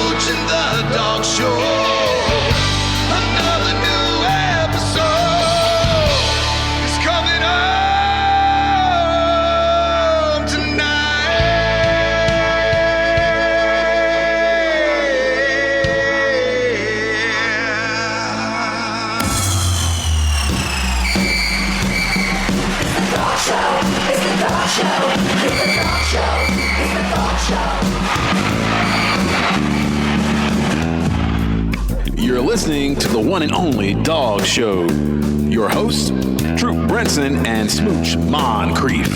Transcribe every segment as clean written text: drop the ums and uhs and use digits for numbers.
Smooch and the Dog Show. Another new episode is coming up tonight. It's the Dog Show. It's the Dog Show. It's the Dog Show. You're listening to the one and only Dog Show. Your hosts, Troup, Brenson, and Smooch Moncrief.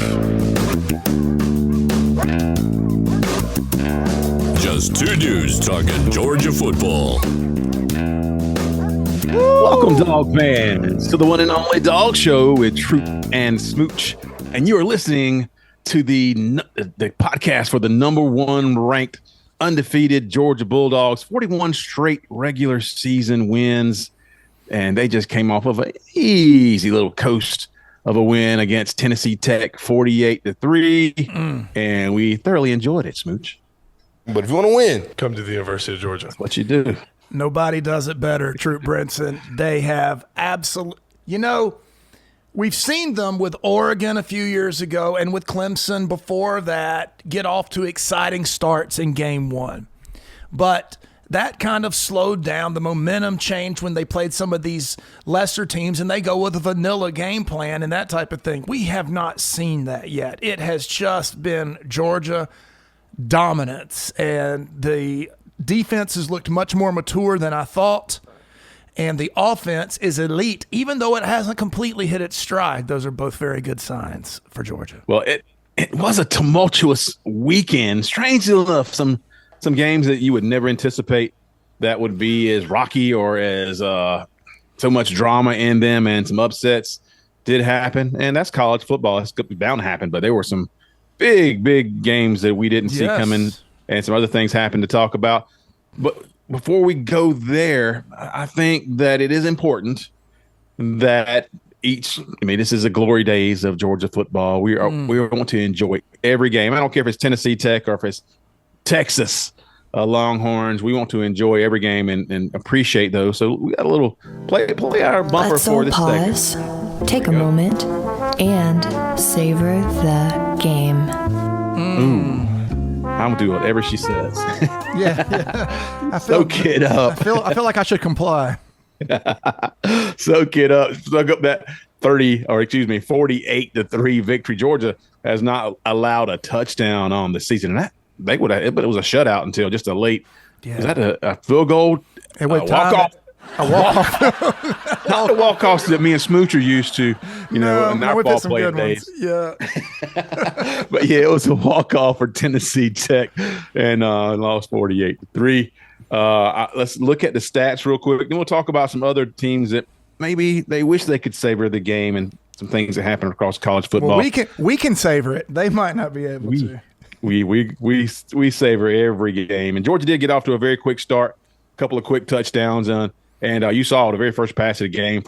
Just two dudes talking Georgia football. Welcome, dog fans, to the one and only Dog Show with Troup and Smooch. And you are listening to the podcast for the number one ranked undefeated Georgia Bulldogs, 41 straight regular season wins. And they just came off of an easy little coast of a win against Tennessee Tech, 48-3. And we thoroughly enjoyed it, Smooch. But if you want to win, come to the University of Georgia. That's what you do. Nobody does it better, Troup Brenson. They have absolute, we've seen them with Oregon a few years ago and with Clemson before that get off to exciting starts in game one. But that kind of slowed down. The momentum changed when they played some of these lesser teams and they go with a vanilla game plan and that type of thing. We have not seen that yet. It has just been Georgia dominance, and the defense has looked much more mature than I thought. And the offense is elite, even though it hasn't completely hit its stride. Those are both very good signs for Georgia. Well, it was a tumultuous weekend. Strangely enough, some games that you would never anticipate that would be as rocky or as so much drama in them, and some upsets did happen. And that's college football. It's bound to happen. But there were some big games that we didn't see coming, and some other things happened to talk about. But before we go there, I think that it is important that this is the glory days of Georgia football. We want to enjoy every game. I don't care if it's Tennessee Tech or if it's Texas Longhorns. We want to enjoy every game and appreciate those. So we got a little play our bumper Let's for all this pause, segment. take a moment, and savor the game. I'm gonna do whatever she says. Soak it up. I feel like I should comply. Soak it up. Soak up that 48-3 victory. Georgia has not allowed a touchdown on the season, and but it was a shutout until just a late. Yeah. Is that a field goal? A walk-off? A walk-off. Not the walk-offs that me and Smooch are used to, in our ball playing days. Yeah. But yeah, it was a walk-off for Tennessee Tech and lost 48-3. Let's look at the stats real quick. Then we'll talk about some other teams that maybe they wish they could savor the game and some things that happen across college football. Well, we can savor it. They might not be able to. We savor every game. And Georgia did get off to a very quick start, a couple of quick touchdowns. And you saw the very first pass of the game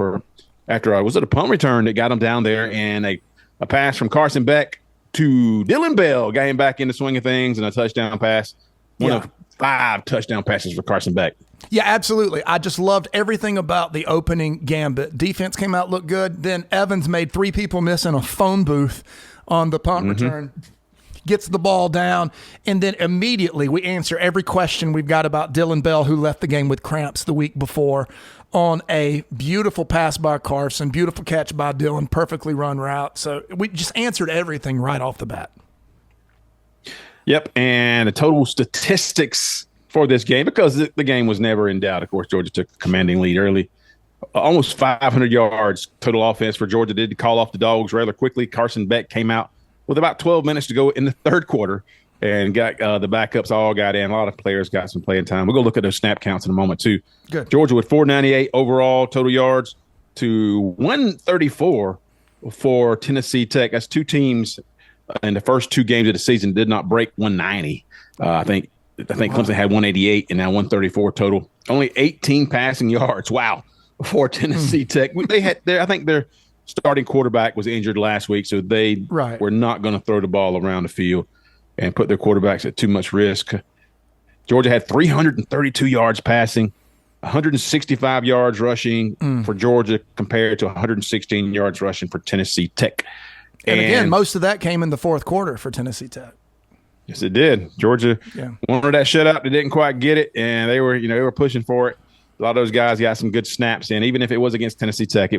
after was it a punt return that got him down there, and a pass from Carson Beck to Dylan Bell got him back in the swing of things, and a touchdown pass. One of 5 touchdown passes for Carson Beck. Yeah, absolutely. I just loved everything about the opening gambit. Defense came out, looked good. Then Evans made 3 people miss in a phone booth on the punt return. Gets the ball down, and then immediately we answer every question we've got about Dylan Bell, who left the game with cramps the week before, on a beautiful pass by Carson, beautiful catch by Dylan, perfectly run route. So we just answered everything right off the bat. Yep, and the total statistics for this game, because the game was never in doubt. Of course, Georgia took a commanding lead early. Almost 500 yards total offense for Georgia. Did call off the Dogs rather quickly. Carson Beck came out with about 12 minutes to go in the third quarter and got the backups all got in. A lot of players got some playing time. We'll go look at those snap counts in a moment, too. Good. Georgia with 498 overall total yards to 134 for Tennessee Tech. That's 2 teams in the first 2 games of the season did not break 190. I think Clemson had 188 and now 134 total. Only 18 passing yards. Wow. For Tennessee Tech. They had I think their starting quarterback was injured last week, so they were not going to throw the ball around the field and put their quarterbacks at too much risk. Georgia had 332 yards passing, 165 yards rushing for Georgia compared to 116 yards rushing for Tennessee Tech. And again, most of that came in the fourth quarter for Tennessee Tech. Yes, it did. Georgia wanted that shutout. They didn't quite get it, and they were pushing for it. A lot of those guys got some good snaps in. Even if it was against Tennessee Tech,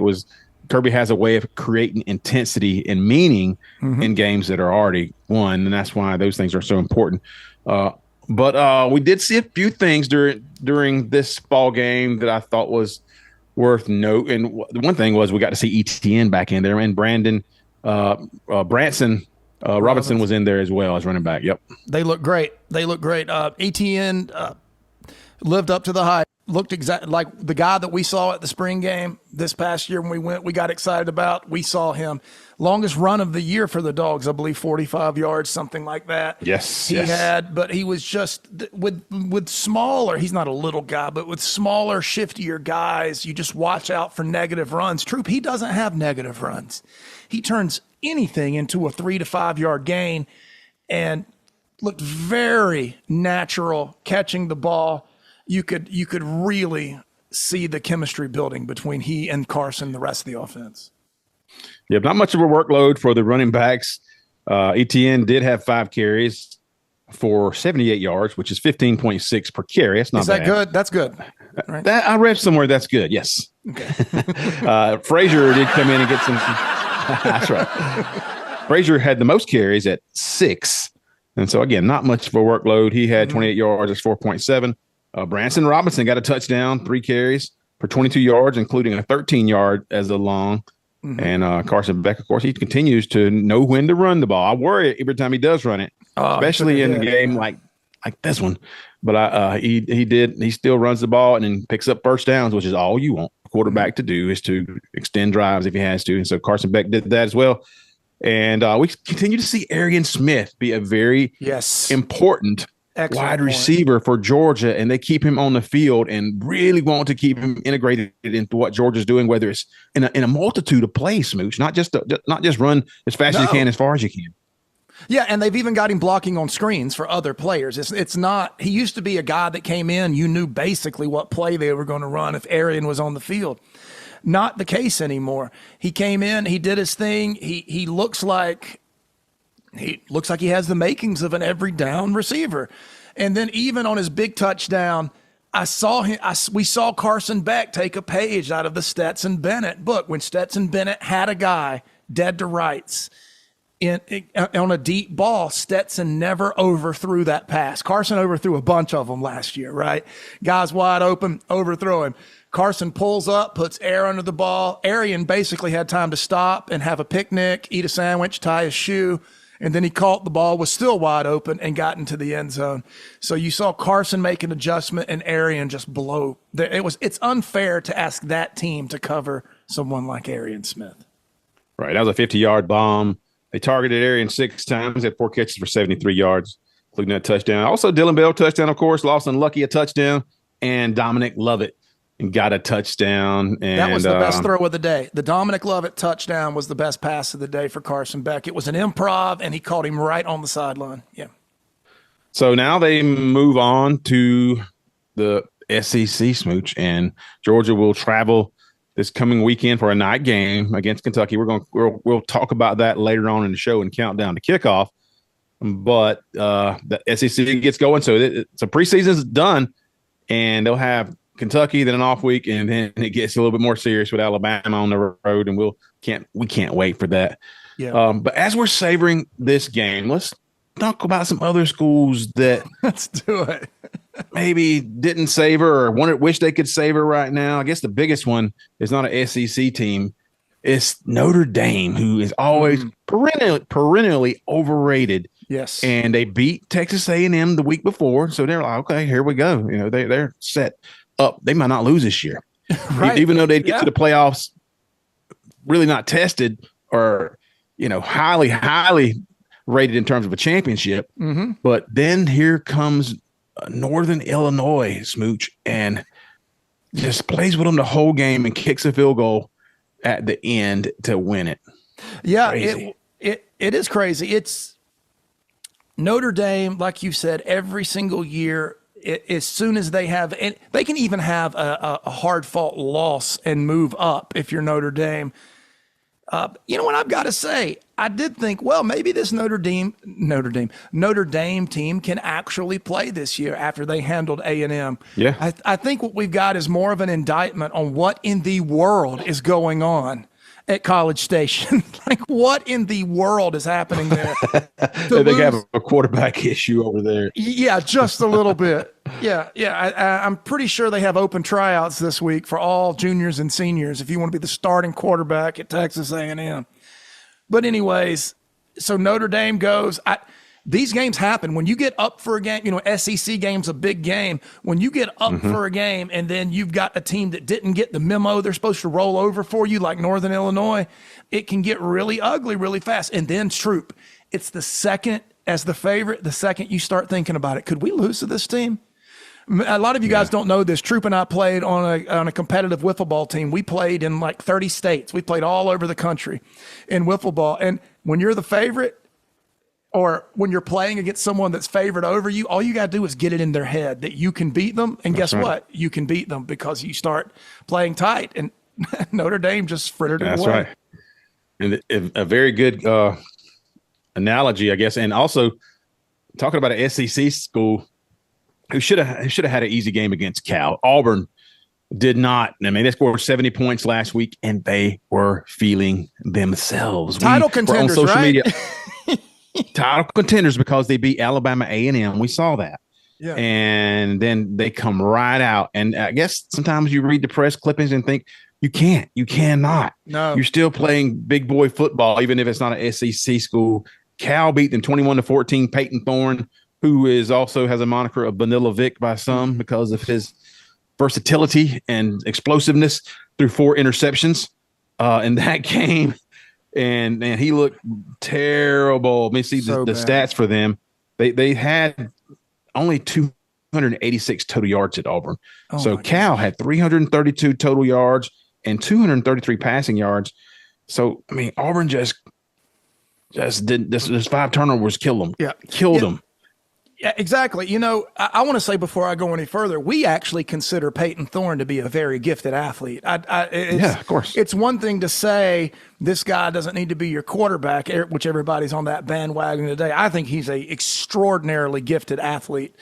Kirby has a way of creating intensity and meaning in games that are already won, and that's why those things are so important. But we did see a few things during this ball game that I thought was worth note. And the one thing was we got to see ETN back in there, and Brandon Branson Robinson was in there as well as running back. Yep, they look great. ETN lived up to the hype. Looked exactly like the guy that we saw at the spring game this past year when we got excited about. We saw him. Longest run of the year for the Dogs, I believe 45 yards, something like that. Yes. He had, but he was just with smaller, he's not a little guy, but with smaller, shiftier guys, you just watch out for negative runs. Troup, he doesn't have negative runs. He turns anything into a 3 to 5 yard gain and looked very natural catching the ball. You could really see the chemistry building between he and Carson, the rest of the offense. Yeah, not much of a workload for the running backs. ETN did have 5 carries for 78 yards, which is 15.6 per carry. That's not bad. Is that good? That's good. Right? That I read somewhere that's good. Yes. Okay. Frazier did come in and get some. That's right. Frazier had the most carries at 6. And so, again, not much of a workload. He had 28 yards. That's 4.7. Branson Robinson got a touchdown, 3 carries for 22 yards, including a 13-yard as a long. And Carson Beck, of course, he continues to know when to run the ball. I worry every time he does run it, especially in a game like this one. But he still runs the ball and then picks up first downs, which is all you want a quarterback to do, is to extend drives if he has to. And so Carson Beck did that as well. And we continue to see Arian Smith be a very important wide receiver for Georgia, and they keep him on the field and really want to keep him integrated into what Georgia's doing, whether it's in a multitude of plays, Smooch, not just run as fast as you can, as far as you can. Yeah, and they've even got him blocking on screens for other players. It's not – he used to be a guy that came in, you knew basically what play they were going to run if Arian was on the field. Not the case anymore. He came in, he did his thing. He looks like he has the makings of an every down receiver. And then even on his big touchdown, we saw Carson Beck take a page out of the Stetson Bennett book. When Stetson Bennett had a guy dead to rights on a deep ball, Stetson never overthrew that pass. Carson overthrew a bunch of them last year, right? Guys wide open, overthrow him. Carson pulls up, puts air under the ball. Arian basically had time to stop and have a picnic, eat a sandwich, tie his shoe, and then he caught the ball, was still wide open, and got into the end zone. So you saw Carson make an adjustment and Arian just blow. It's unfair to ask that team to cover someone like Arian Smith. Right, that was a 50-yard bomb. They targeted Arian 6 times, had 4 catches for 73 yards, including that touchdown. Also, Dylan Bell touchdown, of course. Lawson Lucky a touchdown, and Dominic Lovett got a touchdown. And that was the best throw of the day. The Dominic Lovett touchdown was the best pass of the day for Carson Beck. It was an improv, and he caught him right on the sideline. Yeah. So now they move on to the SEC, Smooch, and Georgia will travel this coming weekend for a night game against Kentucky. We'll talk about that later on in the show and count down to kickoff. But the SEC gets going, so preseason's done, and they'll have Kentucky, then an off week, and then it gets a little bit more serious with Alabama on the road, and we can't wait for that. Yeah. But as we're savoring this game, let's talk about some other schools that let's do it. maybe didn't savor or wish they could savor right now. I guess the biggest one is not an SEC team. It's Notre Dame, who is always perennially overrated. Yes. And they beat Texas A&M the week before, so they're like, okay, here we go. They're set up. They might not lose this year. Right. Even though they'd get to the playoffs really not tested or, highly rated in terms of a championship. Mm-hmm. But then here comes Northern Illinois, Smooch, and just plays with them the whole game and kicks a field goal at the end to win it. Yeah, Crazy. It is crazy. It's Notre Dame, like you said, every single year as soon as they have, and they can even have a hard fought loss and move up if you're Notre Dame. You know what I've got to say? I did think, well, maybe this Notre Dame team can actually play this year after they handled A&M. Yeah. I think what we've got is more of an indictment on what in the world is going on at College Station. Like, what in the world is happening there? They have a quarterback issue over there. Yeah, just a little bit. Yeah. I'm pretty sure they have open tryouts this week for all juniors and seniors if you want to be the starting quarterback at Texas A&M. But anyways, so Notre Dame goes. These games happen when you get up for a game. You know, SEC game's a big game. When you get up for a game and then you've got a team that didn't get the memo they're supposed to roll over for you, like Northern Illinois, it can get really ugly really fast. And then Troup, it's the second as the favorite, the second you start thinking about it. Could we lose to this team? A lot of you guys don't know this. Troup and I played on a competitive wiffle ball team. We played in like 30 states. We played all over the country in wiffle ball. And when you're the favorite, or when you're playing against someone that's favored over you, all you got to do is get it in their head that you can beat them. And guess what? You can beat them because you start playing tight. And Notre Dame just frittered it away. That's right. And a very good analogy, I guess. And also talking about an SEC school who should have had an easy game against Cal. Auburn did not. I mean, they scored 70 points last week, and they were feeling themselves. Title contenders, on social right? media. Title contenders because they beat Alabama A&M. We saw that. Yeah. And then they come right out. And I guess sometimes you read the press clippings and think, you cannot. No. You're still playing big boy football, even if it's not an SEC school. Cal beat them 21-14. Peyton Thorne, who is also has a moniker of Vanilla Vic by some because of his versatility and explosiveness, threw 4 interceptions in that game. And he looked terrible. Let me see the stats for them. They had only 286 total yards at Auburn. So Cal had 332 total yards and 233 passing yards. So, I mean, Auburn just did this 5 turnovers kill them. Yeah. Killed them. Yeah, exactly. You know, I want to say before I go any further, we actually consider Peyton Thorne to be a very gifted athlete. Yeah, of course. It's one thing to say this guy doesn't need to be your quarterback, which everybody's on that bandwagon today. I think he's a extraordinarily gifted athlete.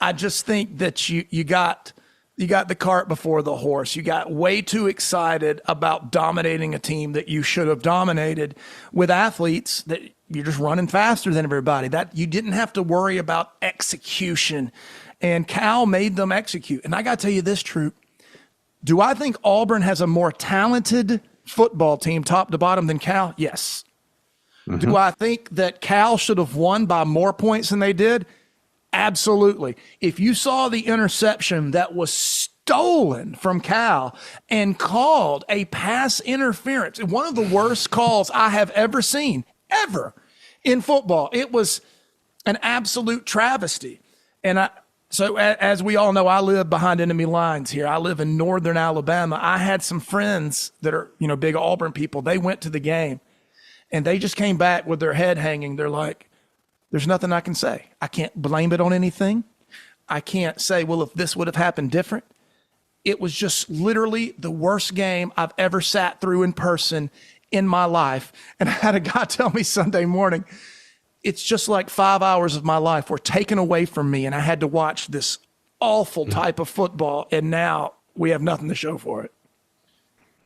I just think that you got the cart before the horse. You got way too excited about dominating a team that you should have dominated with athletes that you're just running faster than everybody. That you didn't have to worry about execution, and Cal made them execute. And I got to tell you this, Troup. Do I think Auburn has a more talented football team top to bottom than Cal? Yes. Do I think that Cal should have won by more points than they did? Absolutely. If you saw the interception that was stolen from Cal and called a pass interference, one of the worst calls I have ever seen, ever in football, it was an absolute travesty. And so as we all know, I live behind enemy lines here. I live in northern Alabama. I had some friends that are, big Auburn people. They went to the game and they just came back with their head hanging. They're like, there's nothing I can say. I can't blame it on anything. I can't say, well, if this would have happened different. It was just literally the worst game I've ever sat through in person in my life. And I had a guy tell me Sunday morning, it's just like 5 hours of my life were taken away from me, and I had to watch this awful type of football, and now we have nothing to show for it.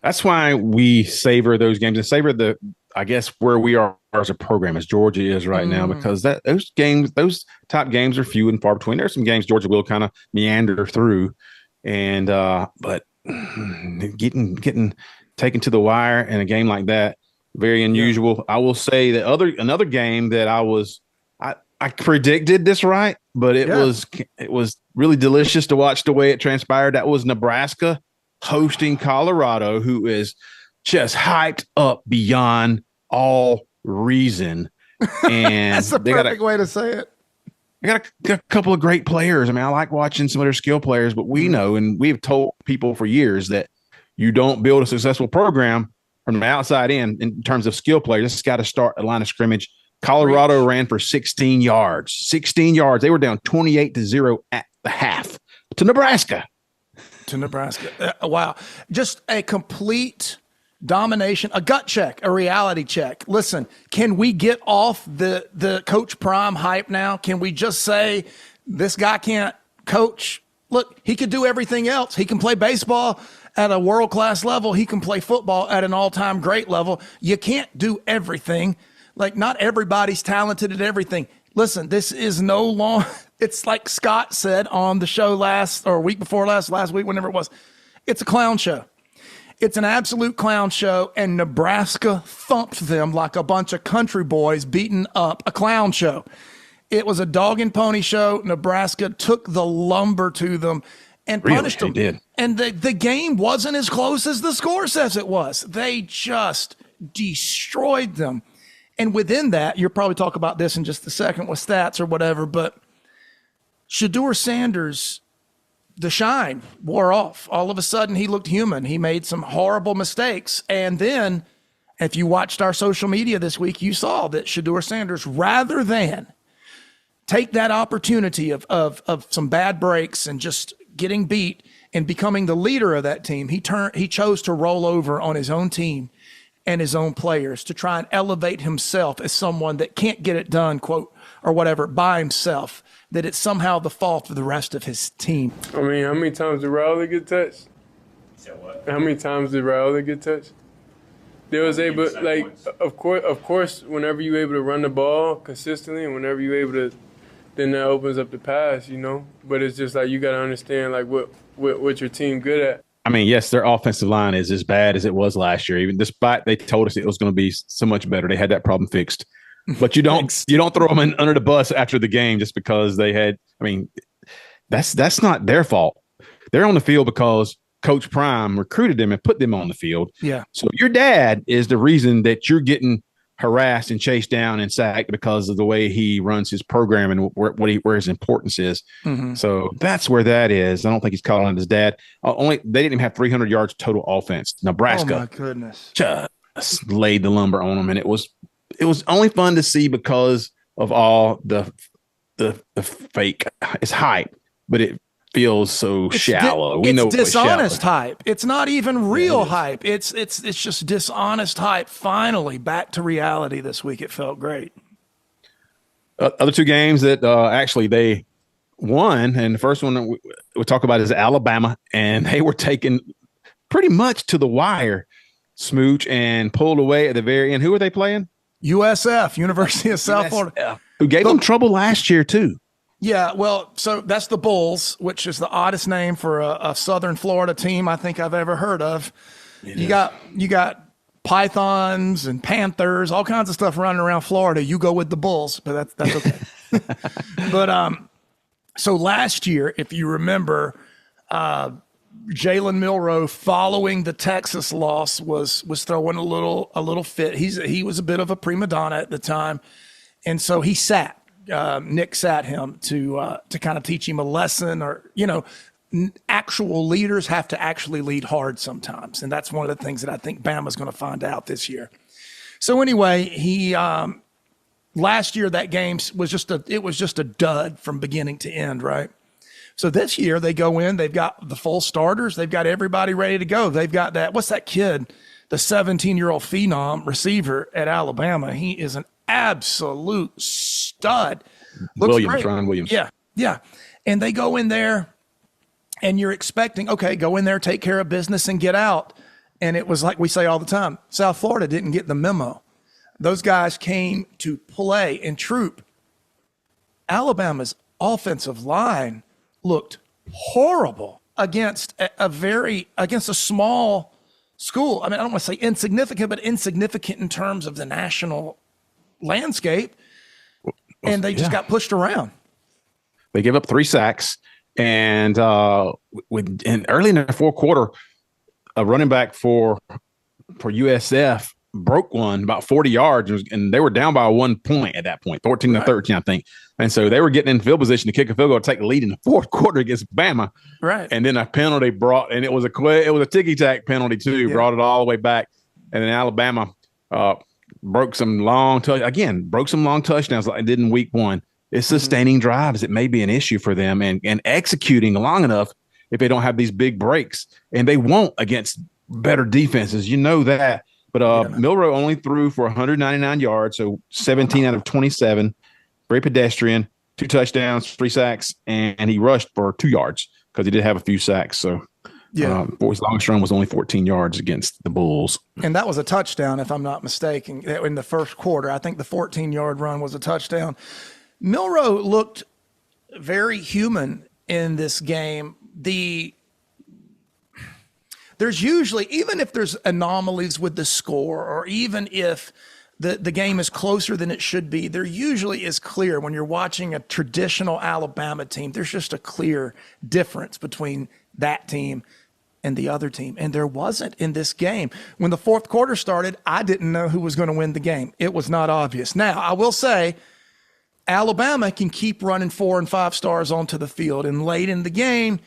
That's why we savor those games and savor I guess where we are as a program, as Georgia is right now, because those top games are few and far between. There's some games Georgia will kind of meander through, and but getting taken to the wire in a game like that, very unusual. Yeah. I will say that another game that I predicted this right, but it was really delicious to watch the way it transpired. That was Nebraska hosting Colorado, who is just hyped up beyond all reason. And that's the perfect way to say it. They got a couple of great players. I mean, I like watching some of their skill players, but we know, and we've told people for years, that you don't build a successful program from the outside in terms of skill players. It's got to start at line of scrimmage. Colorado ran for 16 yards. 16 yards. They were down 28-0 at the half to Nebraska. Wow. Just a complete domination, a gut check, a reality check. Listen, can we get off the Coach Prime hype now? Can we just say this guy can't coach? Look, he could do everything else. He can play baseball at a world-class level. He can play football at an all-time great level. You can't do everything. Like, not everybody's talented at everything. Listen, this is no long. It's like Scott said on the show week before last week, whenever it was. It's a clown show. It's an absolute clown show, and Nebraska thumped them like a bunch of country boys beating up a clown show. It was a dog and pony show. Nebraska took the lumber to them and punished them. Did. And the game wasn't as close as the score says it was. They just destroyed them. And within that, you'll probably talk about this in just a second with stats or whatever, but Shedeur Sanders, the shine wore off. All of a sudden, he looked human. He made some horrible mistakes. And then, if you watched our social media this week, you saw that Shedeur Sanders, rather than take that opportunity of some bad breaks and just getting beat and becoming the leader of that team, he chose to roll over on his own team and his own players to try and elevate himself as someone that can't get it done, quote, or whatever, by himself, that it's somehow the fault of the rest of his team. I mean, how many times did Raul get touched? How many times did Raul get touched? There was able, like, of course, whenever you're able to run the ball consistently and whenever you're able to, then that opens up the pass, you know? But it's just like you got to understand, like, what your team good at. I mean, yes, their offensive line is as bad as it was last year, even despite they told us it was going to be so much better. They had that problem fixed. But you don't throw them under the bus after the game just because they had. I mean, that's not their fault. They're on the field because Coach Prime recruited them and put them on the field. Yeah. So your dad is the reason that you're getting harassed and chased down and sacked because of the way he runs his program and where his importance is. Mm-hmm. So that's where that is. I don't think he's calling on his dad. They didn't even have 300 yards total offense. Nebraska, oh my goodness, just laid the lumber on them, and it was only fun to see because of all the fake. It's hype, but it feels so shallow. We know it's dishonest hype. It's not even real hype. It's just dishonest hype. Finally, back to reality this week. It felt great. Other two games that actually they won, and the first one we talk about is Alabama, and they were taken pretty much to the wire, Smooch, and pulled away at the very end. Who were they playing? USF, University of South Florida, who gave them trouble last year too. Yeah, well, so that's the Bulls, which is the oddest name for a Southern Florida team I think I've ever heard of. You got pythons and panthers, all kinds of stuff running around Florida. You go with the Bulls, but that's okay. But so last year, if you remember, Jalen Milroe, following the Texas loss, was throwing a little fit. He was a bit of a prima donna at the time, and so he sat. Nick sat him to kind of teach him a lesson, or, actual leaders have to actually lead hard sometimes. And that's one of the things that I think Bama's going to find out this year. So anyway, he, last year that game was just a dud from beginning to end. Right. So this year they go in, they've got the full starters. They've got everybody ready to go. They've got what's that kid, the 17-year-old phenom receiver at Alabama. He is an absolute stud. Ryan Williams. Yeah. And they go in there and you're expecting, okay, go in there, take care of business and get out. And it was like we say all the time, South Florida didn't get the memo. Those guys came to play and Troup. Alabama's offensive line looked horrible against a small school. I mean, I don't want to say insignificant, but insignificant in terms of the national landscape, and they just got pushed around. They gave up 3 sacks, and early in the fourth quarter, a running back for USF broke one about 40 yards, and they were down by 1 point at that point, 14-13, I think. And so they were getting in field position to kick a field goal to take the lead in the fourth quarter against Bama. Right. And then a penalty and it was a ticky-tack penalty too, brought it all the way back. And then Alabama broke some long touchdowns like it did in week 1. It's sustaining drives. It may be an issue for them and executing long enough if they don't have these big breaks. And they won't against better defenses. You know that. But Milroe only threw for 199 yards, so 17 out of 27. Very pedestrian, 2 touchdowns, 3 sacks, and he rushed for 2 yards because he did have a few sacks. So his longest run was only 14 yards against the Bulls. And that was a touchdown, if I'm not mistaken, in the first quarter. I think the 14-yard run was a touchdown. Milroe looked very human in this game. There's usually, even if there's anomalies with the score, or even if the game is closer than it should be, there usually is clear when you're watching a traditional Alabama team. There's just a clear difference between that team and the other team. And there wasn't in this game. When the fourth quarter started, I didn't know who was going to win the game. It was not obvious. Now, I will say, Alabama can keep running 4 and 5 stars onto the field. And late in the game,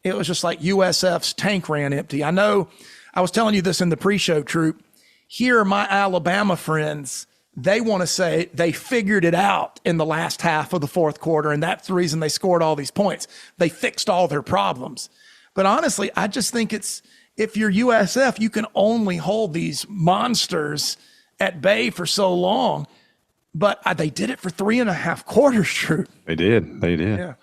it was just like USF's tank ran empty. I know I was telling you this in the pre-show, Troop. Here are my Alabama friends. They want to say they figured it out in the last half of the fourth quarter, and that's the reason they scored all these points. They fixed all their problems. But honestly, I just think if you're USF, you can only hold these monsters at bay for so long. But they did it for 3.5 quarters, Troop. They did. Yeah.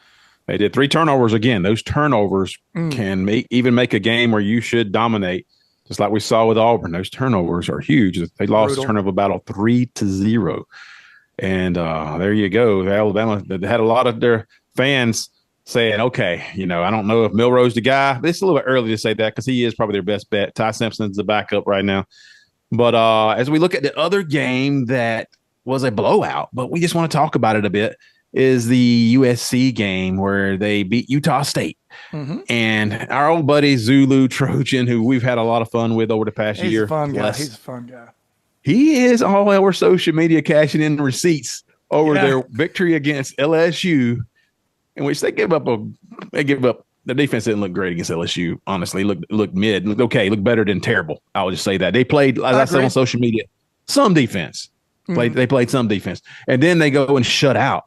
They did 3 turnovers again. Those turnovers can make a game where you should dominate, just like we saw with Auburn. Those turnovers are huge. They lost the turnover battle 3-0. And there you go. Alabama had a lot of their fans saying, okay, I don't know if Milroe's the guy. It's a little bit early to say that because he is probably their best bet. Ty Simpson's the backup right now. But as we look at the other game that was a blowout, but we just want to talk about it a bit, is the USC game where they beat Utah State. And our old buddy Zulu Trojan, who we've had a lot of fun with over the past year. He's a fun guy. He is all over social media cashing in receipts over their victory against LSU, in which they give up. The defense didn't look great against LSU. Honestly, looked mid. Looked okay. Looked better than terrible. I would just say that they played, as I said on social media, some defense. They played some defense, and then they go and shut out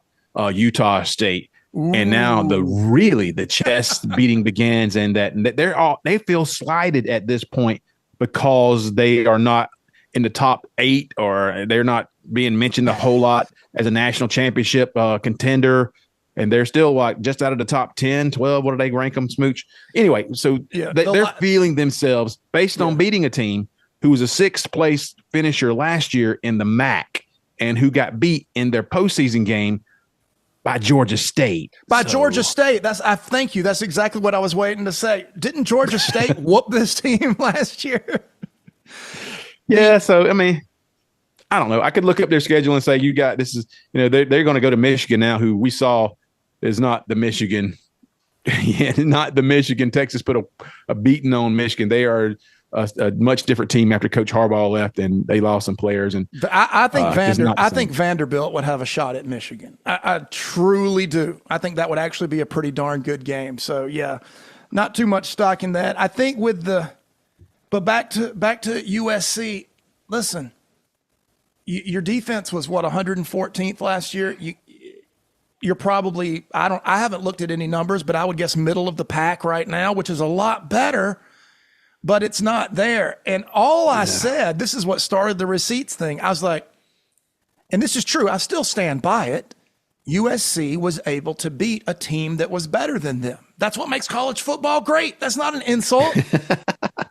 Utah State. Ooh. And now the chest beating begins, and they feel slighted at this point because they are not in the top 8, or they're not being mentioned a whole lot as a national championship contender. And they're still just out of the top 10, 12. What do they rank them, Smooch? Anyway, so they're feeling themselves based on beating a team who was a 6th place finisher last year in the MAC and who got beat in their postseason game by Georgia State. Georgia State. Thank you. That's exactly what I was waiting to say. Didn't Georgia State whoop this team last year? Yeah. So, I mean, I don't know. I could look up their schedule and say, they're going to go to Michigan now, who we saw is not the Michigan. Not the Michigan. Texas put a beating on Michigan. They are a much different team after Coach Harbaugh left, and they lost some players. And I think Vanderbilt would have a shot at Michigan. I truly do. I think that would actually be a pretty darn good game. So yeah, not too much stock in that. I think but back to USC. Listen, your defense was 114th last year. You're probably I haven't looked at any numbers, but I would guess middle of the pack right now, which is a lot better. But it's not there. And all I said, this is what started the receipts thing. I was like, and this is true, I still stand by it. USC was able to beat a team that was better than them. That's what makes college football great. That's not an insult.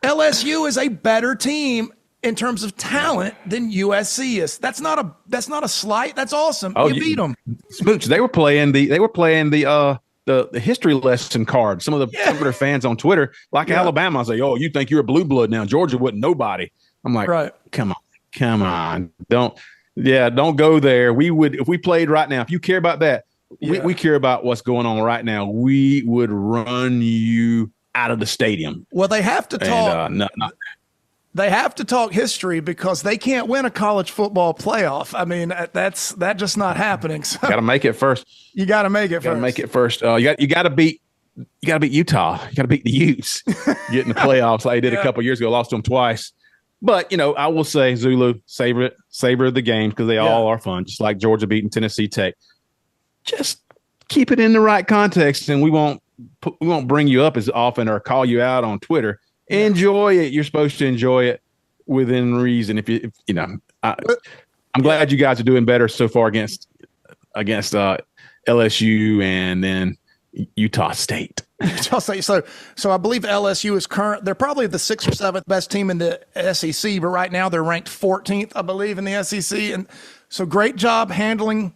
LSU is a better team in terms of talent than USC is. That's not a slight. That's awesome. You beat them. Smooch, they were playing the history lesson card. Some of their fans on Twitter, Alabama, I say, "Oh, you think you're a blue blood now? Georgia wasn't nobody." I'm like, right. Come on, don't go there. We would, if we played right now. If you care about that, we care about what's going on right now. We would run you out of the stadium. Well, they have to talk. They have to talk history because they can't win a college football playoff. I mean, that's just not happening. So got to make it first. You got to make it first. You got to beat Utah. You got to beat the Utes. Get in the playoffs like they did a couple years ago. Lost to them twice. But I will say, Zulu, savor the game because they all are fun. Just like Georgia beating Tennessee Tech. just keep it in the right context, and we won't bring you up as often or call you out on Twitter. Enjoy it. You're supposed to enjoy it within reason. If you know, I'm glad you guys are doing better so far against LSU and then Utah State. So I believe LSU is current. They're probably the 6th or 7th best team in the SEC, but right now they're ranked 14th, I believe, in the SEC. And so great job handling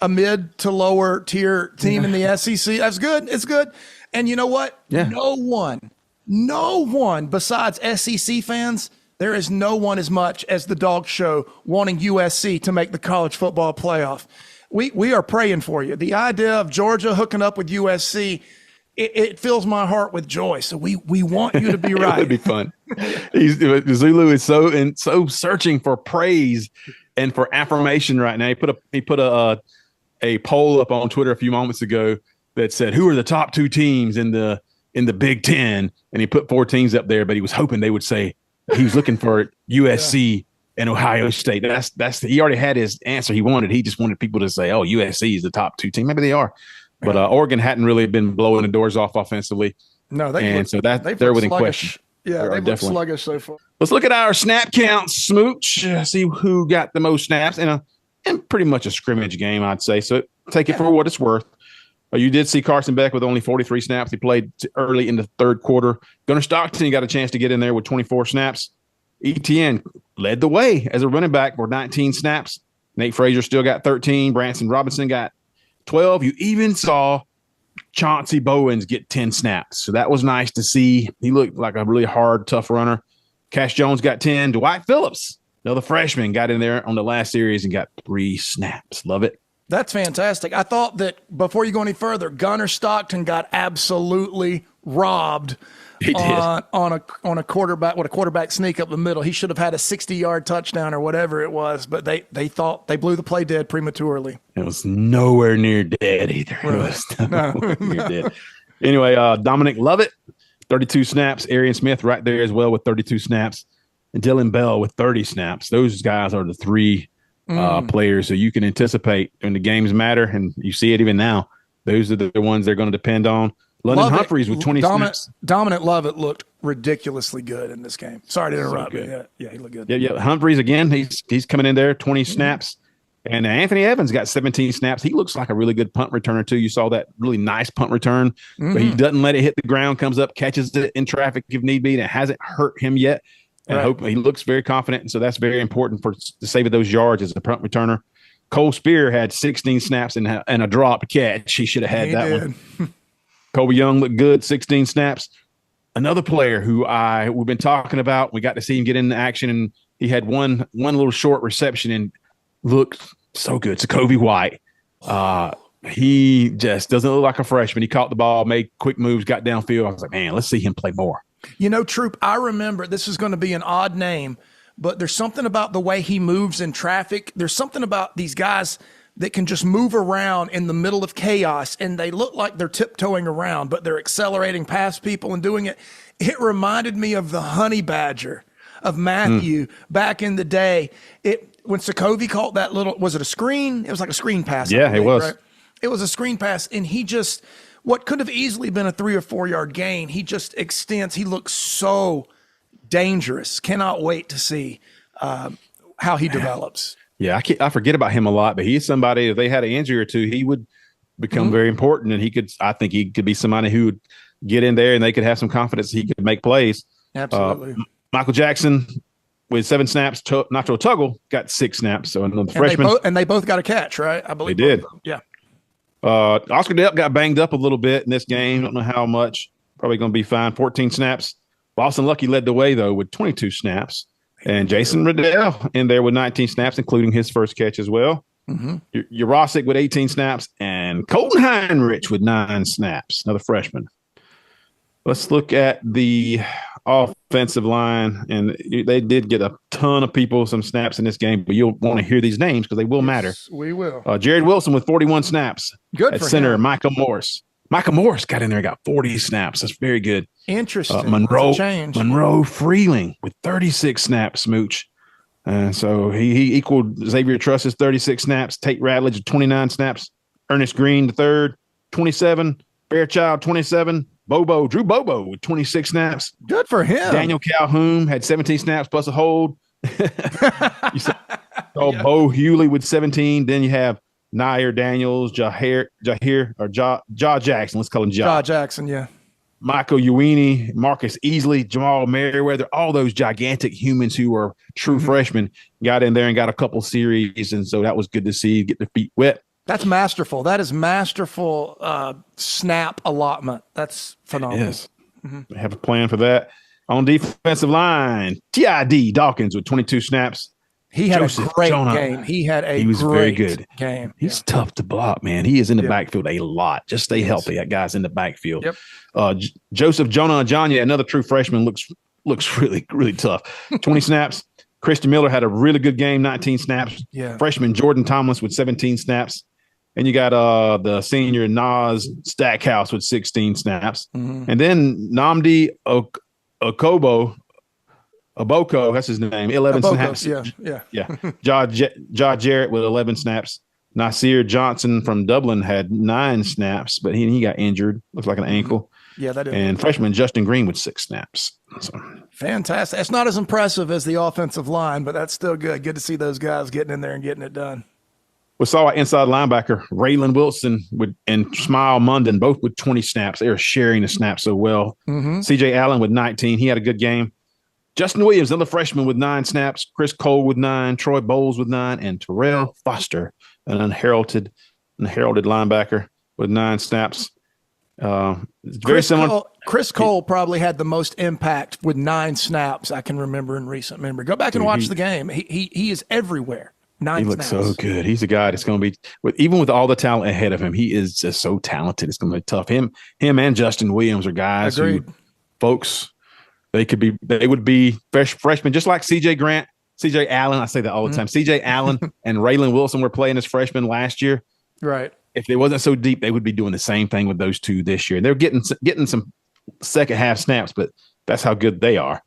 a mid to lower tier team in the SEC. That's good. It's good. And you know what? Yeah. No one besides SEC fans, there is no one as much as the Dog Show wanting USC to make the college football playoff. We are praying for you. The idea of Georgia hooking up with USC, it fills my heart with joy. So we want you to be right. It would be fun. Zulu is so searching for praise and for affirmation right now. He put a poll up on Twitter a few moments ago that said, who are the top 2 teams in the Big Ten? And he put 4 teams up there, but he was hoping they would say he was looking for USC and Ohio State. He already had his answer he wanted. He just wanted people to say, oh, USC is the top 2 team. Maybe they are. But Oregon hadn't really been blowing the doors off offensively. No, they're within question. Yeah, they've looked sluggish so far. Let's look at our snap count, Smooch. See who got the most snaps in pretty much a scrimmage game, I'd say. So take it for what it's worth. You did see Carson Beck with only 43 snaps. He played early in the 3rd quarter. Gunnar Stockton got a chance to get in there with 24 snaps. ETN led the way as a running back for 19 snaps. Nate Frazier still got 13. Branson Robinson got 12. You even saw Chauncey Bowens get 10 snaps. So that was nice to see. He looked like a really hard, tough runner. Cash Jones got 10. Dwight Phillips, another freshman, got in there on the last series and got 3 snaps. Love it. That's fantastic. I thought that before you go any further, Gunnar Stockton got absolutely robbed on a quarterback sneak up the middle. He should have had a 60-yard touchdown or whatever it was, but they thought they blew the play dead prematurely. It was nowhere near dead either. Right. It was nowhere near dead. Anyway, Dominic Lovett, 32 snaps. Arian Smith right there as well with 32 snaps. And Dylan Bell with 30 snaps. Those guys are the 3 players that you can anticipate when the games matter, and you see it even now. Those are the ones they're going to depend on. London Humphreys with 20 snaps. Dominic Lovett looked ridiculously good in this game. Sorry to interrupt. Yeah, he looked good. Yeah. Humphreys again. He's coming in there, 20 snaps, and Anthony Evans got 17 snaps. He looks like a really good punt returner too. You saw that really nice punt return, but he doesn't let it hit the ground. Comes up, catches it in traffic if need be, and it hasn't hurt him yet. And I hope he looks very confident, and so that's very important to save those yards as a punt returner. Cole Spear had 16 snaps and a drop catch. He should have had that one. Kobe Young looked good, 16 snaps. Another player who we've been talking about, we got to see him get into action, and he had one little short reception and looked so good. Sokovie White. He just doesn't look like a freshman. He caught the ball, made quick moves, got downfield. I was like, man, let's see him play more. You know, Troup, I remember this is going to be an odd name, but there's something about the way he moves in traffic. There's something about these guys that can just move around in the middle of chaos, and they look like they're tiptoeing around, but they're accelerating past people and doing it. It reminded me of the honey badger of Matthew back in the day. When Sokovie caught that was it a screen? It was like a screen pass. Yeah, it was. Right? It was a screen pass, and he just – what could have easily been a 3 or 4 yard gain, he just extends. He looks so dangerous. Cannot wait to see how he develops. Yeah, I forget about him a lot, but he's somebody, if they had an injury or two, he would become very important, and I think he could be somebody who would get in there and they could have some confidence he could make plays. Absolutely. Michael Jackson with 7 snaps, Nacho Tuggle got 6 snaps, so another freshman. And they both got a catch, right? I believe they did. Yeah. Oscar Delp got banged up a little bit in this game. Don't know how much. Probably going to be fine. 14 snaps. Boston Lucky led the way, though, with 22 snaps. And Jason Riddell in there with 19 snaps, including his first catch as well. Urosic with 18 snaps. And Colton Heinrich with 9 snaps, another freshman. Let's look at the offensive line. And they did get a ton of people some snaps in this game, but you'll want to hear these names because they will matter. Yes, we will. Jared Wilson with 41 snaps. Good at for center. him. Micah Morris. Micah Morris got in there, got 40 snaps. That's very good. Interesting. Monroe Freeling with 36 snaps, Smooch. So he equaled Xavier Truss's 36 snaps. Tate Radledge with 29 snaps. Ernest Green the third, 27. Fairchild, 27. Drew Bobo with 26 snaps. Good for him. Daniel Calhoun had 17 snaps plus a hold. You saw Bo Hewley with 17. Then you have Nair Daniels, Jaw Jackson. Let's call him Jaw. Jaw Jackson, yeah. Michael Ewini, Marcus Easley, Jamal Merriweather, all those gigantic humans who are true freshmen got in there and got a couple series. And so that was good to see, get their feet wet. That's masterful. That is masterful snap allotment. That's phenomenal. Yes. They have a plan for that. On defensive line, T.I.D. Dawkins with 22 snaps. He had a great game. He was very good game. He's tough to block, man. He is in the backfield a lot. Just stay healthy. That guy's in the backfield. Yep. Joseph Jonah Ajanya, another true freshman, looks really, really tough. 20 snaps. Christian Miller had a really good game, 19 snaps. Yeah. Freshman Jordan Thomas with 17 snaps. And you got the senior Nas Stackhouse with 16 snaps. And then Nnamdi Oboko, that's his name, 11 snaps. Yeah. Jaw Jarrett with 11 snaps. Nasir Johnson from Dublin had 9 snaps, but he got injured. Looks like an ankle. Yeah, that is. And freshman Justin Green with 6 snaps. So. Fantastic. It's not as impressive as the offensive line, but that's still good. Good to see those guys getting in there and getting it done. We saw our inside linebacker, Raylan Wilson and Smile Munden, both with 20 snaps. They are sharing the snaps so well. C.J. Allen with 19. He had a good game. Justin Williams, another freshman with 9 snaps. Chris Cole with 9. Troy Bowles with 9. And Terrell Foster, an unheralded linebacker with 9 snaps. Very similar. Chris Cole probably had the most impact with 9 snaps I can remember in recent memory. Go back and watch the game. He is everywhere. 9 He snaps. looks so good. He's a guy that's going to be even with all the talent ahead of him. He is just so talented. It's going to be tough. Him and Justin Williams are guys Agreed. who, folks, they would be freshmen, just like C.J. Grant, C.J. Allen. I say that all the time. C.J. Allen and Raylan Wilson were playing as freshmen last year. Right. If it wasn't so deep, they would be doing the same thing with those two this year. They're getting some second half snaps, but that's how good they are.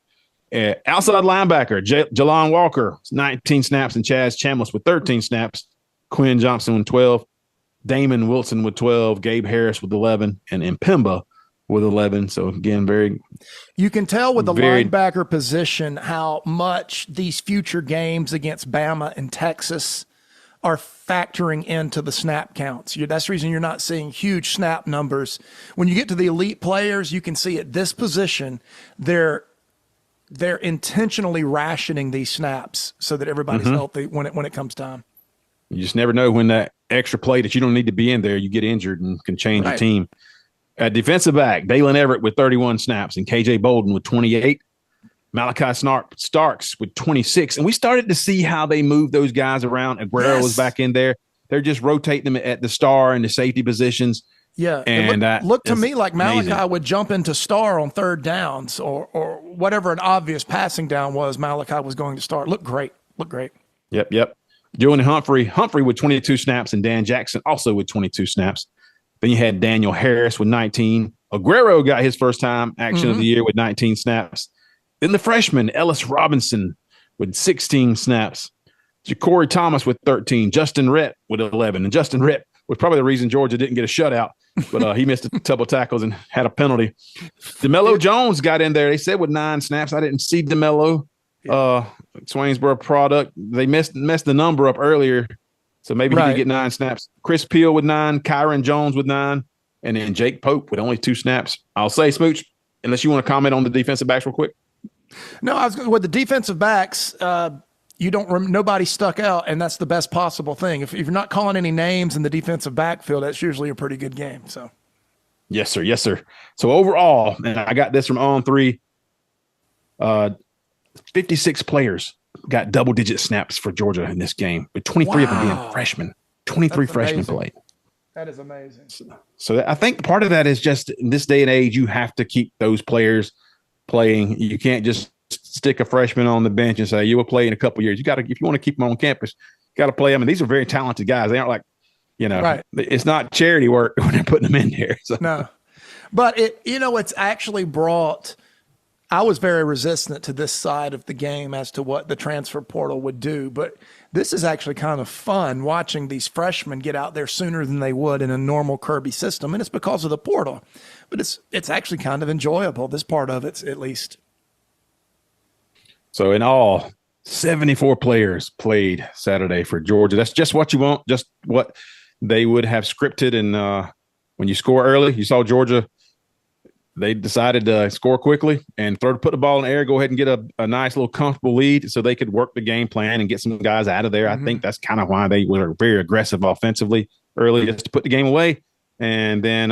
Outside linebacker, Jalon Walker, 19 snaps, and Chaz Chambliss with 13 snaps. Quinn Johnson with 12. Damon Wilson with 12. Gabe Harris with 11. And Mpemba with 11. So, again, you can tell with the linebacker position how much these future games against Bama and Texas are factoring into the snap counts. That's the reason you're not seeing huge snap numbers. When you get to the elite players, you can see at this position, they're intentionally rationing these snaps so that everybody's healthy when it comes time. You just never know when that extra play that you don't need to be in there, you get injured and can change your team. At defensive back, Dalen Everett with 31 snaps and KJ Bolden with 28. Malachi Starks with 26. And we started to see how they moved those guys around. Aguero was back in there. They're just rotating them at the star and the safety positions. Yeah, and it looked to me like Malachi amazing. would jump into star on third downs or whatever an obvious passing down was. Malachi was going to start. Looked great. Yep. Joey Humphrey with 22 snaps, and Dan Jackson also with 22 snaps. Then you had Daniel Harris with 19. Aguero got his first time action of the year with 19 snaps. Then the freshman Ellis Robinson with 16 snaps. Ja'Cory Thomas with 13. Justin Rhett with 11. And Justin Rhett was probably the reason Georgia didn't get a shutout, but he missed a couple tackles and had a penalty. DeMello Jones got in there. They said with 9 snaps. I didn't see DeMello, Swainsboro product. They messed the number up earlier, so maybe he didn't get 9 snaps. Chris Peel with 9. Kyron Jones with 9. And then Jake Pope with only 2 snaps. I'll say, Smooch, unless you want to comment on the defensive backs real quick. No, with the defensive backs, nobody stuck out, and that's the best possible thing. If you're not calling any names in the defensive backfield, that's usually a pretty good game. So, yes, sir. So overall, and I got this from On3, 56 players got double-digit snaps for Georgia in this game, with 23 of them being freshmen. 23 freshmen played. That is amazing. So I think part of that is just in this day and age, you have to keep those players playing. You can't just stick a freshman on the bench and say you will play in a couple of years. You got to, if you want to keep them on campus, you got to play them. And these are very talented guys. They aren't like, it's not charity work when they're putting them in there. So. No, but it's actually brought. I was very resistant to this side of the game as to what the transfer portal would do, but this is actually kind of fun watching these freshmen get out there sooner than they would in a normal Kirby system. And it's because of the portal, but it's actually kind of enjoyable. This part of it's at least. So in all, 74 players played Saturday for Georgia. That's just what you want, just what they would have scripted. And when you score early, you saw Georgia, they decided to score quickly and put the ball in the air, go ahead and get a nice little comfortable lead so they could work the game plan and get some guys out of there. I think that's kind of why they were very aggressive offensively early, just to put the game away and then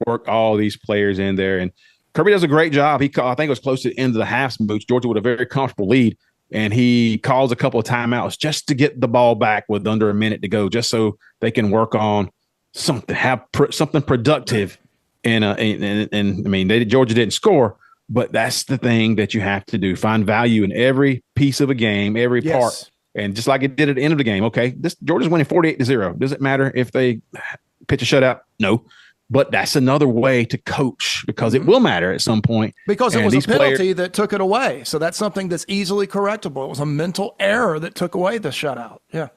work all these players in there. And Kirby does a great job. I think it was close to the end of the half, Smooch. Georgia with a very comfortable lead, and he calls a couple of timeouts just to get the ball back with under a minute to go, just so they can work on something, have something productive. And I mean, Georgia didn't score, but that's the thing that you have to do. Find value in every piece of a game, every part. And just like it did at the end of the game, okay, Georgia's winning 48-0. Does it matter if they pitch a shutout? No. But that's another way to coach, because it will matter at some point. Because it was a penalty that took it away. So that's something that's easily correctable. It was a mental error that took away the shutout. Yeah.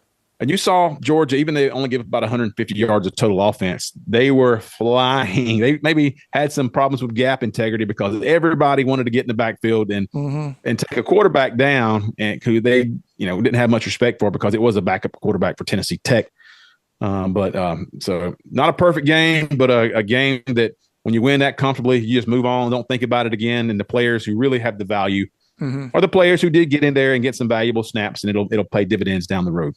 And you saw Georgia, even though they only give about 150 yards of total offense, they were flying. They maybe had some problems with gap integrity because everybody wanted to get in the backfield and take a quarterback down, and who they didn't have much respect for because it was a backup quarterback for Tennessee Tech. So not a perfect game, but a game that when you win that comfortably, you just move on, don't think about it again. And the players who really have the value are the players who did get in there and get some valuable snaps, and it'll pay dividends down the road.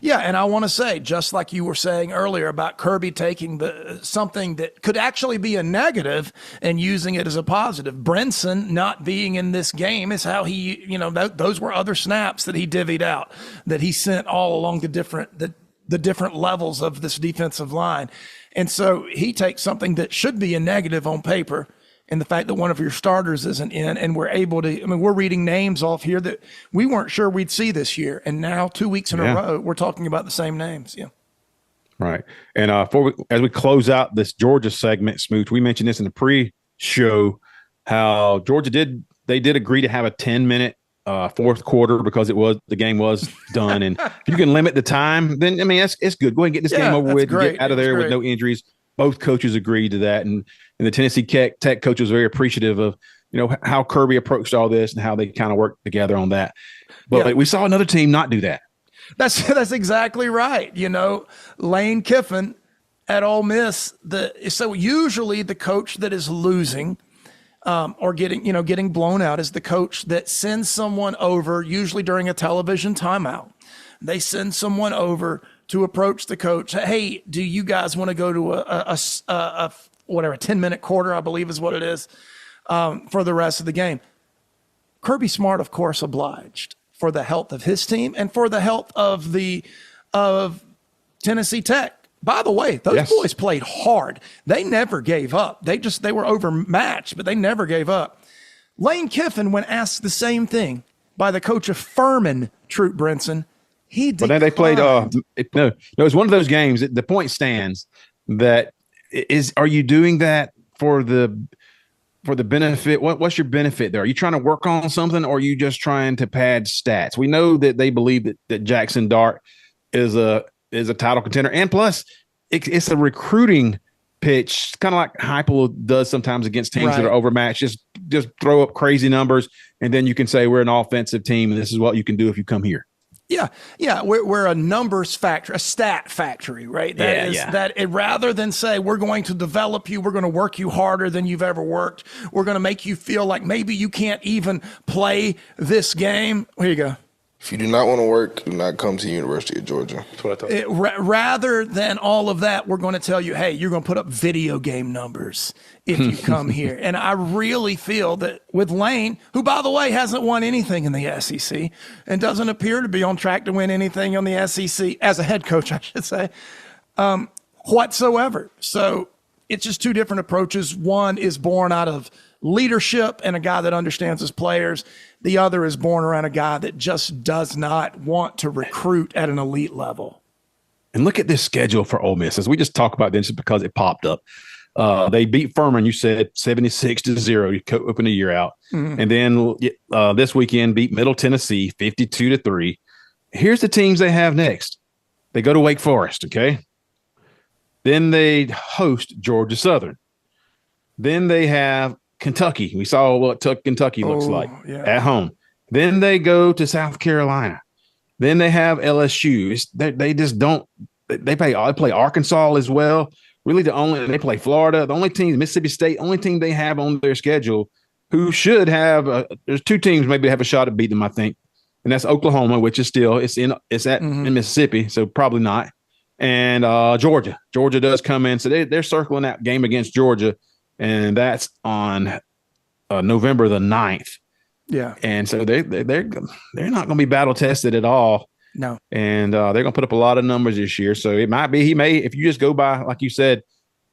Yeah, and I want to say, just like you were saying earlier about Kirby taking something that could actually be a negative and using it as a positive. Brinson not being in this game is how he, those were other snaps that he divvied out, that he sent all along the different levels of this defensive line. And so he takes something that should be a negative on paper, and the fact that one of your starters isn't in, and we're able to, we're reading names off here that we weren't sure we'd see this year. And now 2 weeks in a row, we're talking about the same names. Yeah. Right. And as we close out this Georgia segment, Smooch, we mentioned this in the pre-show, how Georgia did agree to have a 10-minute fourth quarter because the game was done. And if you can limit the time, then, it's good. Go ahead and get this game over with, and get out of there with no injuries. Both coaches agreed to that. And the Tennessee Tech coach was very appreciative of, how Kirby approached all this and how they kind of worked together on that. But we saw another team not do that. That's exactly right. Lane Kiffin at Ole Miss, so usually the coach that is losing or getting blown out is the coach that sends someone over, usually during a television timeout. They send someone over to approach the coach. Hey, do you guys want to go to a 10-minute quarter, I believe is what it is, for the rest of the game? Kirby Smart, of course, obliged for the health of his team and for the health of Tennessee Tech. By the way, those boys played hard. They never gave up. They were overmatched, but they never gave up. Lane Kiffin, when asked the same thing by the coach of Furman, Troup Brinson, he declined. But then they played. No, it's one of those games. The point stands that are you doing that for the benefit? What's your benefit there? Are you trying to work on something, or are you just trying to pad stats? We know that they believe that Jackson Dart is a title contender, and plus it's a recruiting pitch, kind of like Heupel does sometimes against teams that are overmatched. Just throw up crazy numbers, and then you can say we're an offensive team, and this is what you can do if you come here. Yeah. We're a numbers factory, a stat factory, right? Rather than say we're going to develop you, we're going to work you harder than you've ever worked, we're going to make you feel like maybe you can't even play this game. Here you go. If you do not want to work, do not come to the University of Georgia. That's what I thought. Rather than all of that, we're going to tell you, hey, you're going to put up video game numbers if you come here. And I really feel that with Lane, who, by the way, hasn't won anything in the SEC and doesn't appear to be on track to win anything on the SEC, as a head coach, I should say, whatsoever. So it's just two different approaches. One is born out of leadership and a guy that understands his players. The other is born around a guy that just does not want to recruit at an elite level. And look at this schedule for Ole Miss. As we just talked about this because it popped up. They beat Furman, you said, 76-0. You open the year out. And then this weekend beat Middle Tennessee 52-3. here's the teams they have next. They go to Wake Forest, okay? Then they host Georgia Southern. Then they have Kentucky. We saw what Kentucky looks like at home. Then they go to South Carolina. Then they have LSU. They just don't. They play Arkansas as well. Really, they play Florida. The only team, Mississippi State, only team they have on their schedule who should have. There's two teams maybe have a shot at beating them, I think, and that's Oklahoma, which is still in Mississippi, so probably not. And Georgia. Georgia does come in, so they're circling that game against Georgia, and that's on November the 9th. Yeah, and so they're not going to be battle tested at all. No, and they're going to put up a lot of numbers this year. So it might be if you just go by, like you said,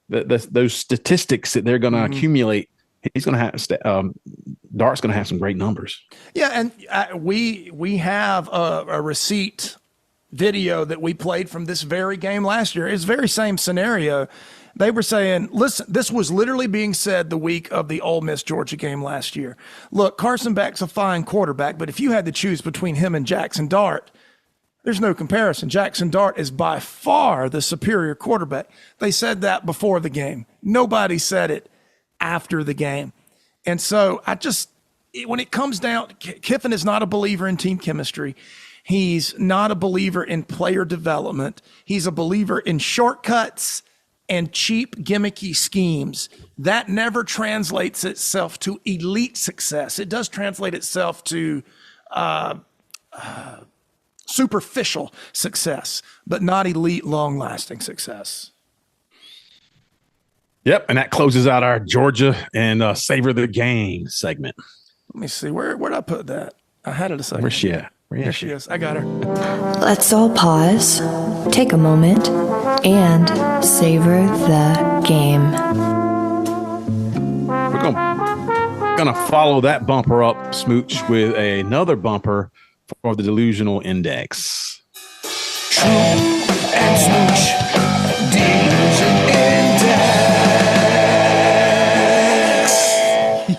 those statistics that they're going to accumulate. He's going to have Dart's going to have some great numbers. Yeah, and we have a receipt video that we played from this very game last year. It's the very same scenario. They were saying, listen, this was literally being said the week of the Ole Miss Georgia game last year. Look, Carson Beck's a fine quarterback, but if you had to choose between him and Jackson Dart, there's no comparison. Jackson Dart is by far the superior quarterback. They said that before the game. Nobody said it after the game. And so when it comes down, Kiffin is not a believer in team chemistry. He's not a believer in player development. He's a believer in shortcuts and cheap gimmicky schemes. That never translates itself to elite success. It does translate itself to superficial success, but not elite, long-lasting success. Yep, and that closes out our Georgia and Savor the Game segment. Let me see. Where'd I put that? I had it a second. Where's she at? There she is. I got her. Let's all pause, take a moment, and savor the game. We're gonna follow that bumper up, Smooch, with another bumper for the Delusional Index. Troup and Smooch, Delusion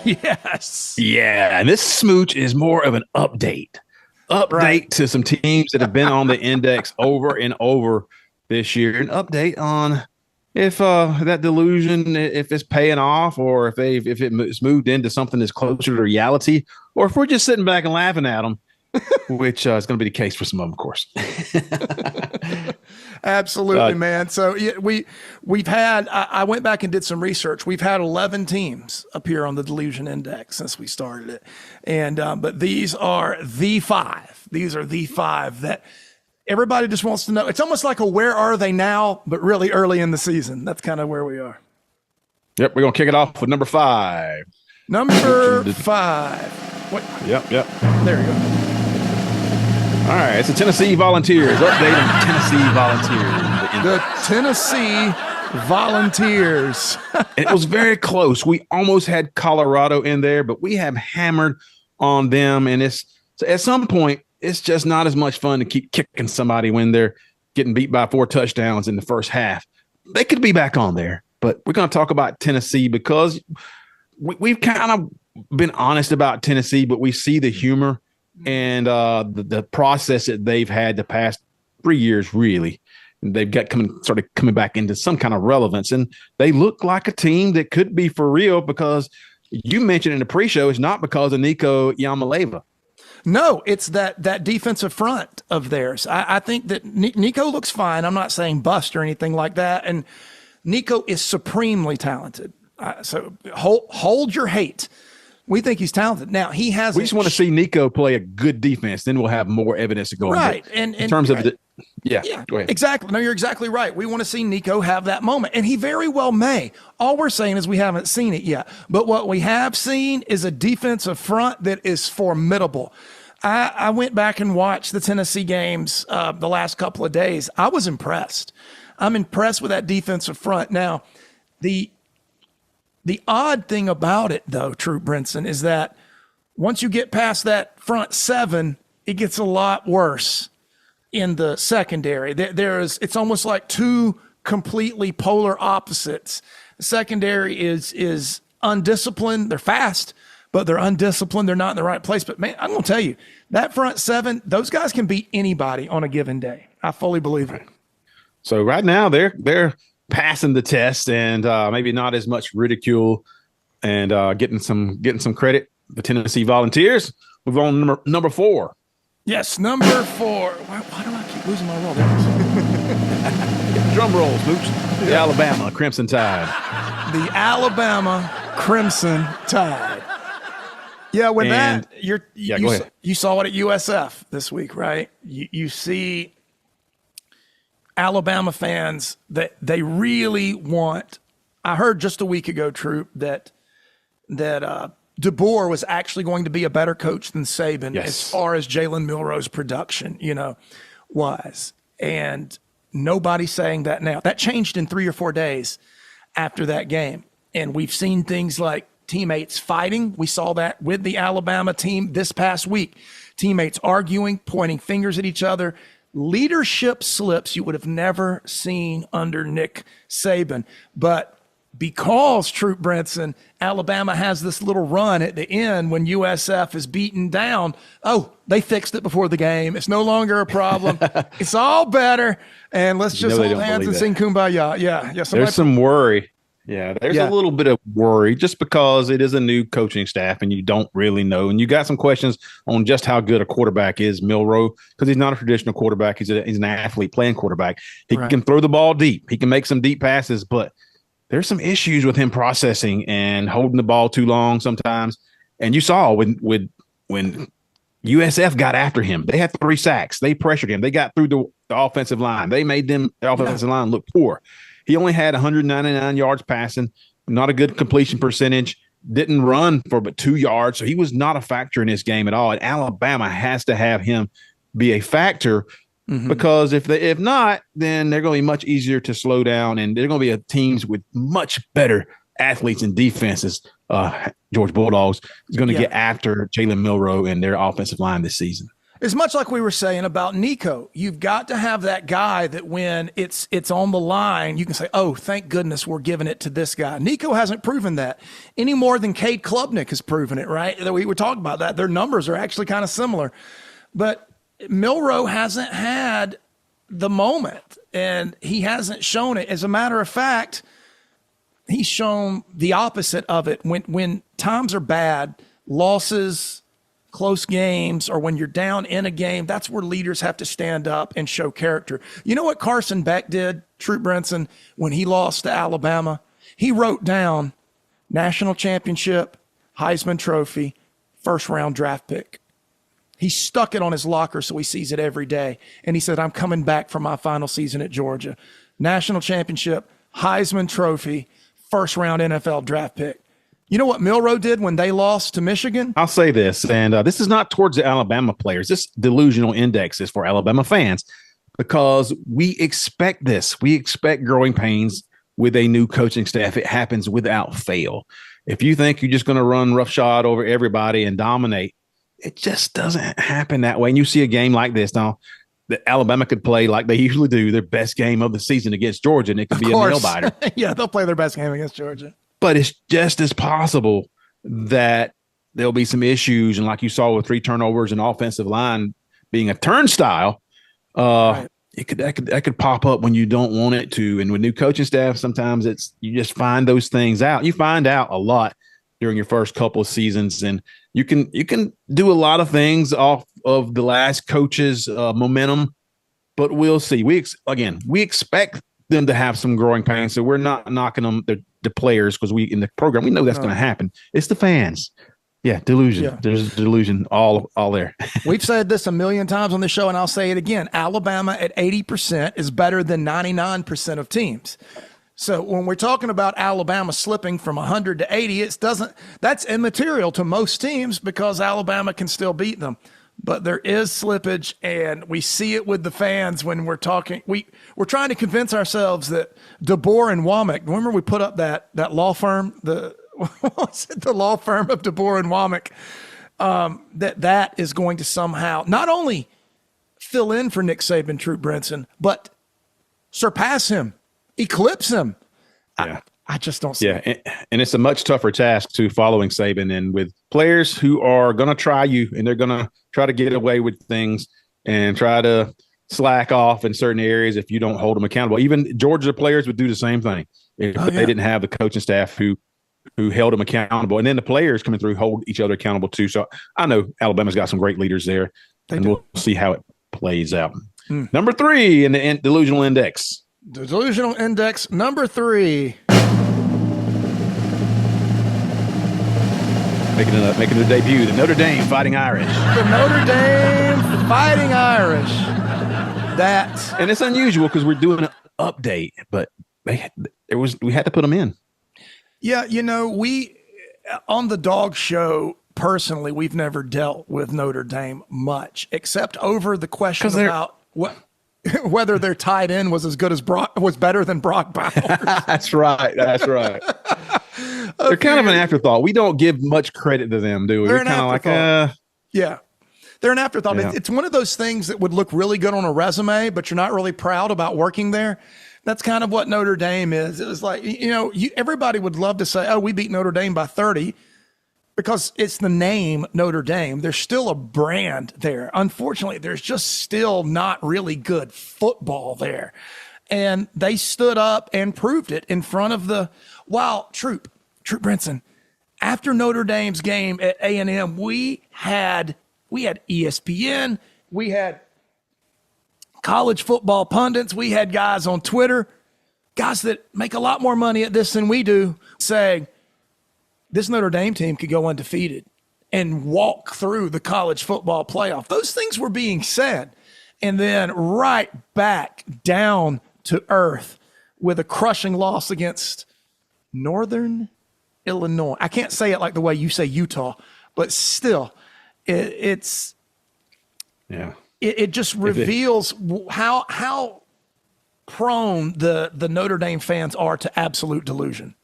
Index. Yes. Yeah, and this Smooch is more of an update to some teams that have been on the index over and over this year. An update on if that delusion, if it's paying off, or if it's moved into something that's closer to reality, or if we're just sitting back and laughing at them, which is going to be the case for some of them, of course. Absolutely, man. So we've had, I went back and did some research. We've had 11 teams appear on the Delusion Index since we started it. And, but these are the five. These are the five that everybody just wants to know. It's almost like a where are they now, but really early in the season. That's kind of where we are. Yep. We're going to kick it off with number 5. Number 5. What? Yep. There you go. All right, it's the Tennessee Volunteers. Update on Tennessee Volunteers. The Tennessee Volunteers. It was very close. We almost had Colorado in there, but we have hammered on them. And so at some point, it's just not as much fun to keep kicking somebody when they're getting beat by 4 touchdowns in the first half. They could be back on there, but we're going to talk about Tennessee because we've kind of been honest about Tennessee, but we see the humor and the process that they've had the past 3 years, really. They've started coming back into some kind of relevance, and they look like a team that could be for real because you mentioned in the pre-show it's not because of Nico Yamaleva. No, it's that defensive front of theirs. I think that Nico looks fine. I'm not saying bust or anything like that, and Nico is supremely talented. So hold your hate. We think he's talented. Now he has. We just want to see Nico play a good defense. Then we'll have more evidence to go right. In terms of yeah. Go ahead. Exactly. No, you're exactly right. We want to see Nico have that moment, and he very well may. All we're saying is we haven't seen it yet. But what we have seen is a defensive front that is formidable. I went back and watched the Tennessee games the last couple of days. I was impressed. I'm impressed with that defensive front. Now, the odd thing about it, though, Troup Brinson, is that once you get past that front 7, it gets a lot worse in the secondary. It's almost like 2 completely polar opposites. The secondary is undisciplined. They're fast, but they're undisciplined. They're not in the right place. But man, I'm going to tell you, that front seven, those guys can beat anybody on a given day. I fully believe it. So right now they're passing the test, and maybe not as much ridicule, and getting some credit. The Tennessee Volunteers. Move on to number 4. Yes, number 4. Why do I keep losing my roll? There it is. Drum rolls, Mooch. The Alabama Crimson Tide. The Alabama Crimson Tide. Yeah, you saw it at USF this week, right? You see Alabama fans that they really want. I heard just a week ago, Troup, that DeBoer was actually going to be a better coach than Saban as far as Jalen Milroe's production, was. And nobody's saying that now. That changed in 3 or 4 days after that game. And we've seen things like teammates fighting. We saw that with the Alabama team this past week. Teammates arguing, pointing fingers at each other. Leadership slips you would have never seen under Nick Saban. But because, Troup Brinson, Alabama has this little run at the end when USF is beaten down. Oh, they fixed it before the game. It's no longer a problem. It's all better. And let's just hold hands and sing Kumbaya. Yeah. There's some worry. Yeah, there's a little bit of worry just because it is a new coaching staff and you don't really know. And you got some questions on just how good a quarterback is Milroe, because he's not a traditional quarterback. He's an athlete playing quarterback. He can throw the ball deep. He can make some deep passes, but there's some issues with him processing and holding the ball too long sometimes. And you saw when USF got after him, they had 3 sacks. They pressured him. They got through the offensive line. They made the offensive line look poor. He only had 199 yards passing, not a good completion percentage, didn't run for but 2 yards. So he was not a factor in this game at all. And Alabama has to have him be a factor because if not, then they're going to be much easier to slow down. And they're going to be teams with much better athletes and defenses. Georgia Bulldogs is going to get after Jalen Milroe and their offensive line this season. It's much like we were saying about Nico. You've got to have that guy that when it's on the line, you can say, oh, thank goodness we're giving it to this guy. Nico hasn't proven that any more than Cade Klubnik has proven it, right? We were talking about that. Their numbers are actually kind of similar. But Milroe hasn't had the moment, and he hasn't shown it. As a matter of fact, he's shown the opposite of it. When times are bad, losses, close games, or when you're down in a game, that's where leaders have to stand up and show character. You know what Carson Beck did, Troup Brinson, when he lost to Alabama? He wrote down national championship, Heisman Trophy, first-round draft pick. He stuck it on his locker so he sees it every day. And he said, I'm coming back for my final season at Georgia. National championship, Heisman Trophy, first-round NFL draft pick. You know what Milroe did when they lost to Michigan? I'll say this, and this is not towards the Alabama players. This Delusional Index is for Alabama fans because we expect this. We expect growing pains with a new coaching staff. It happens without fail. If you think you're just going to run roughshod over everybody and dominate, it just doesn't happen that way. And you see a game like this now that Alabama could play like they usually do, their best game of the season against Georgia, and it could be a nail-biter. Yeah, they'll play their best game against Georgia. But it's just as possible that there'll be some issues. And like you saw with 3 turnovers and offensive line being a turnstile, that could pop up when you don't want it to. And with new coaching staff, sometimes you just find those things out. You find out a lot during your first couple of seasons, and you can do a lot of things off of the last coach's momentum. But we'll see. We expect them to have some growing pains, so we're not knocking them the players because we in the program we know that's going to happen. It's the fans. Yeah, delusion. Yeah. There's delusion all there. We've said this a million times on the show, and I'll say it again. Alabama at 80% is better than 99% of teams. So when we're talking about Alabama slipping from 100 to 80, that's immaterial to most teams because Alabama can still beat them. But there is slippage, and we see it with the fans when we're talking. We're trying to convince ourselves that DeBoer and Womack. Remember, we put up that law firm, the law firm of DeBoer and Womack, that is going to somehow not only fill in for Nick Saban, Troup Brinson, but surpass him, eclipse him. Yeah. I just don't see it. And it's a much tougher task to following Saban, and with players who are going to try you, and they're going to try to get away with things and try to slack off in certain areas if you don't hold them accountable. Even Georgia players would do the same thing if they didn't have the coaching staff who held them accountable. And then the players coming through hold each other accountable too. So I know Alabama's got some great leaders there, we'll see how it plays out. Number 3 in the Delusional Index. The Delusional Index, number 3. Making their debut, the Notre Dame Fighting Irish. The Notre Dame Fighting Irish. And it's unusual because we're doing an update, but we had to put them in. Yeah, we on the dog show personally, we've never dealt with Notre Dame much, except over the question about whether their tight end was as good as was better than Brock Bowers. That's right. They're kind of an afterthought. We don't give much credit to them, do we? We're kind of like, yeah. They're an afterthought. Yeah. It's one of those things that would look really good on a resume, but you're not really proud about working there. That's kind of what Notre Dame is. It was like, everybody would love to say, oh, we beat Notre Dame by 30 because it's the name Notre Dame. There's still a brand there. Unfortunately, there's just still not really good football there. And they stood up and proved it in front of Troup Brinson. After Notre Dame's game at A&M, we had ESPN, we had college football pundits, we had guys on Twitter, guys that make a lot more money at this than we do, saying this Notre Dame team could go undefeated and walk through the college football playoff. Those things were being said. And then right back down to earth with a crushing loss against Northern Illinois. I can't say it like the way you say Utah, but still, it just reveals how prone the Notre Dame fans are to absolute delusion.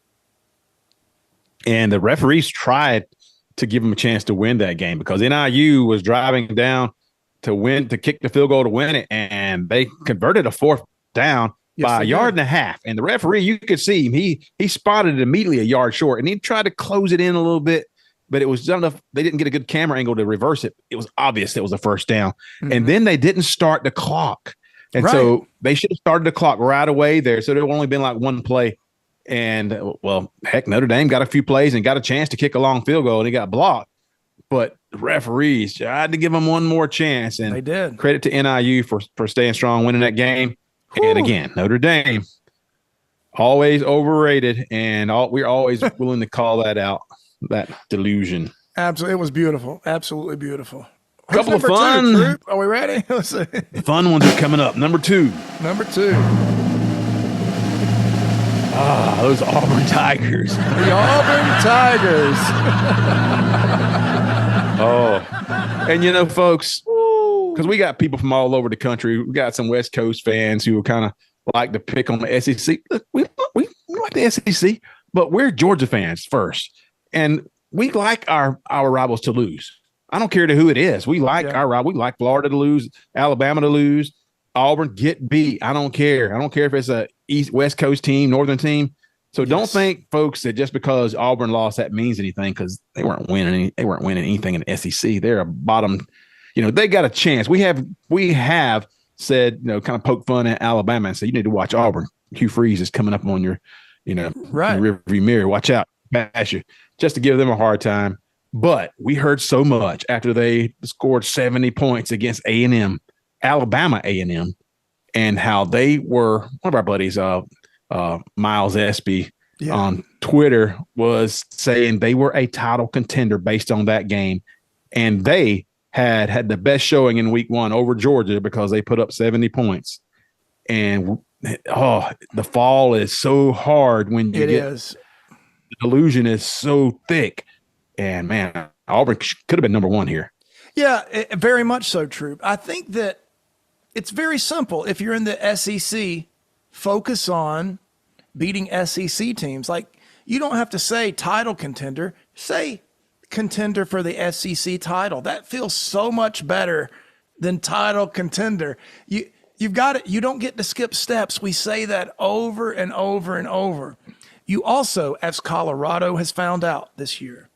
And the referees tried to give them a chance to win that game because NIU was driving down to kick the field goal to win it, and they converted a 4th down by a yard and a half. And the referee, you could see him, he spotted it immediately a yard short, and he tried to close it in a little bit, but it was done enough. They didn't get a good camera angle to reverse it. It was obvious it was a 1st down. Mm-hmm. And then they didn't start the clock. And so they should have started the clock right away there. So there would only been like one play. And, well, heck, Notre Dame got a few plays and got a chance to kick a long field goal, and he got blocked. But the referees tried to give them one more chance. And they did. Credit to NIU for staying strong, winning that game. Whew. And, again, Notre Dame, always overrated, and we're always willing to call that out, that delusion. Absolutely. It was beautiful. Absolutely beautiful. Couple of fun. Are we ready? Let's see. The fun ones are coming up. Number 2. Those Auburn Tigers. The Auburn Tigers. And folks, because we got people from all over the country. We got some West Coast fans who kind of like to pick on the SEC. Look, we like the SEC, but we're Georgia fans first. And we like our rivals to lose. I don't care to who it is. We like our rival. We like Florida to lose, Alabama to lose, Auburn get beat. I don't care. I don't care if it's a West Coast team, Northern team. So don't think, folks, that just because Auburn lost that means anything, because they weren't winning anything in the SEC. They're a bottom. They got a chance. We have said, kind of poke fun at Alabama and say you need to watch Auburn. Hugh Freeze is coming up on your, your rearview mirror. Watch out, bash you, just to give them a hard time. But we heard so much after they scored 70 points against A&M, Alabama A&M, and how they were. One of our buddies, Miles Espy, on Twitter was saying they were a title contender based on that game, and they had the best showing in week 1 over Georgia because they put up 70 points. And the fall is so hard when you the delusion is so thick. And man, Auburn could have been number 1 here. Yeah, very much so, Troup. I think that it's very simple. If you're in the SEC, focus on beating SEC teams. Like, you don't have to say title contender. Say contender for the SEC title. That feels so much better than title contender. You've got it. You don't get to skip steps. We say that over and over and over. You also, as Colorado has found out this year,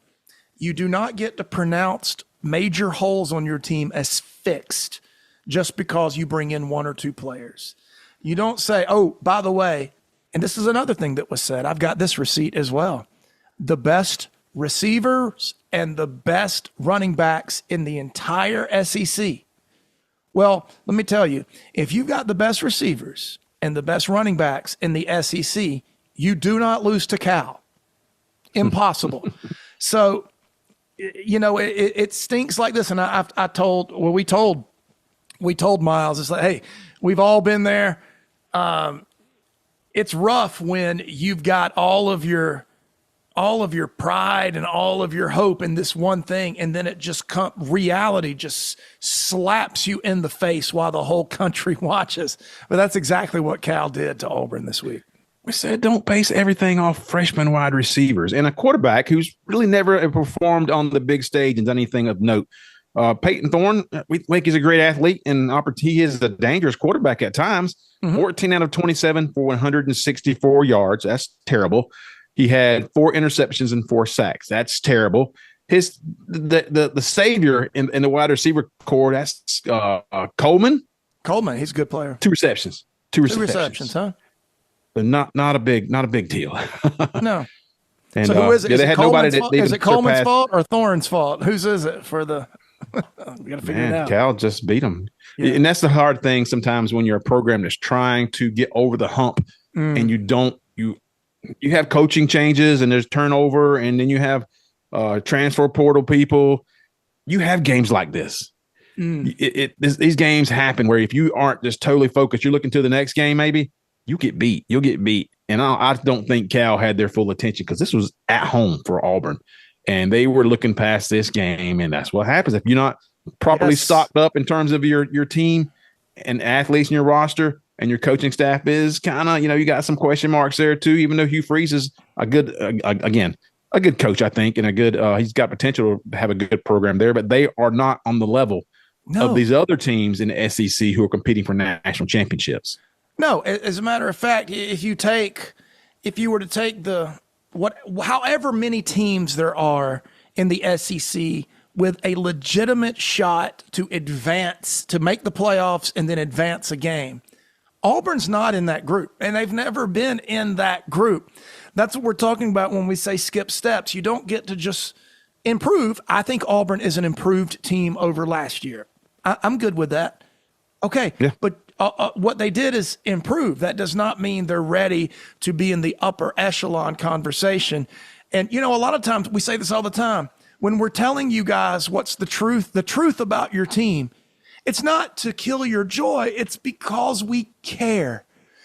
You do not get to pronounce major holes on your team as fixed just because you bring in one or two players. You don't say, oh, by the way, and this is another thing that was said. I've got this receipt as well. The best receivers and the best running backs in the entire SEC. Well, let me tell you, if you've got the best receivers and the best running backs in the SEC, you do not lose to Cal. Impossible. So, you know, it stinks like this. And we told Miles, it's like, hey, we've all been there. It's rough when you've got all of your pride and all of your hope in this one thing, and then reality just slaps you in the face while the whole country watches. But that's exactly what Cal did to Auburn this week. We said don't base everything off freshman wide receivers and a quarterback who's really never performed on the big stage and done anything of note. Peyton Thorne, we think he's a great athlete, and he is a dangerous quarterback at times. 14 out of 27 for 164 yards. That's terrible. He had 4 interceptions and 4 sacks. That's terrible. The savior in the wide receiver core, that's Coleman. Coleman, he's a good player. 2 receptions. Two receptions, huh? But not a big deal. No. And, so who is it? Is it Coleman's fault or Thorne's fault? Whose is it for the? We got to figure it out. Cal just beat them, and that's the hard thing sometimes when you're a program that's trying to get over the hump, and you have coaching changes and there's turnover, and then you have transfer portal people. You have games like this. These games happen where if you aren't just totally focused, you're looking to the next game. Maybe you'll get beat. And I don't think Cal had their full attention because this was at home for Auburn. And they were looking past this game, and that's what happens if you're not properly stocked up in terms of your team and athletes in your roster, and your coaching staff is kind of, you got some question marks there too. Even though Hugh Freeze is a good coach, I think, and he's got potential to have a good program there, but they are not on the level of these other teams in the SEC who are competing for national championships. No, as a matter of fact, if you were to take however many teams there are in the SEC with a legitimate shot to advance, to make the playoffs and then advance a game, Auburn's not in that group, and they've never been in that group. That's what we're talking about when we say skip steps. You don't get to just improve. I think Auburn is an improved team over last year. I'm good with that. Okay, yeah. But what they did is improve. That does not mean they're ready to be in the upper echelon conversation. And, a lot of times we say this all the time. When we're telling you guys what's the truth about your team, it's not to kill your joy. It's because we care.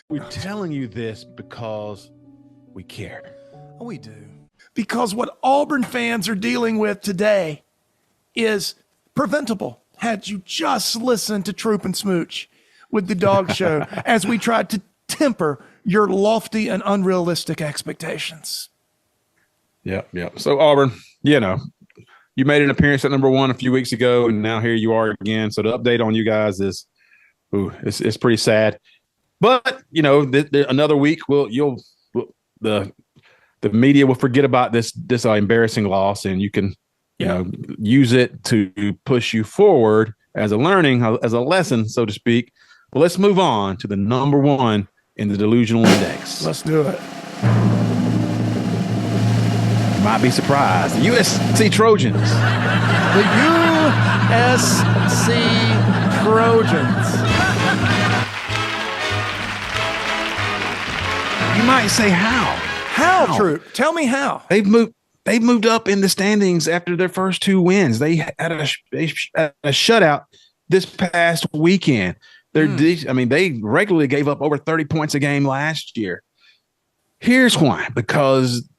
We're telling you this because we care. We do. Because what Auburn fans are dealing with today is preventable. Had you just listened to Troup and Smooch with the Dog Show as we tried to temper your lofty and unrealistic expectations. Yep. So Auburn, you made an appearance at number 1 a few weeks ago, and now here you are again. So the update on you guys is, it's pretty sad. But another week, the media will forget about this embarrassing loss, and you can use it to push you forward as a lesson, so to speak. Well, let's move on to the number 1 in the Delusional Index. Let's do it. You might be surprised. The USC Trojans. The USC Trojans. You might say how? How, Troop? Tell me how. They've moved up in the standings after their first 2 wins. They had a shutout this past weekend. They regularly gave up over 30 points a game last year. Here's why: because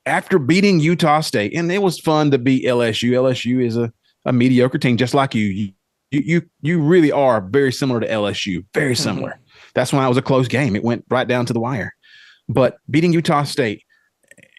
after beating Utah State, and it was fun to beat LSU. LSU is a mediocre team, just like you. You really are very similar to LSU, very similar. That's why it was a close game. It went right down to the wire. But beating Utah State,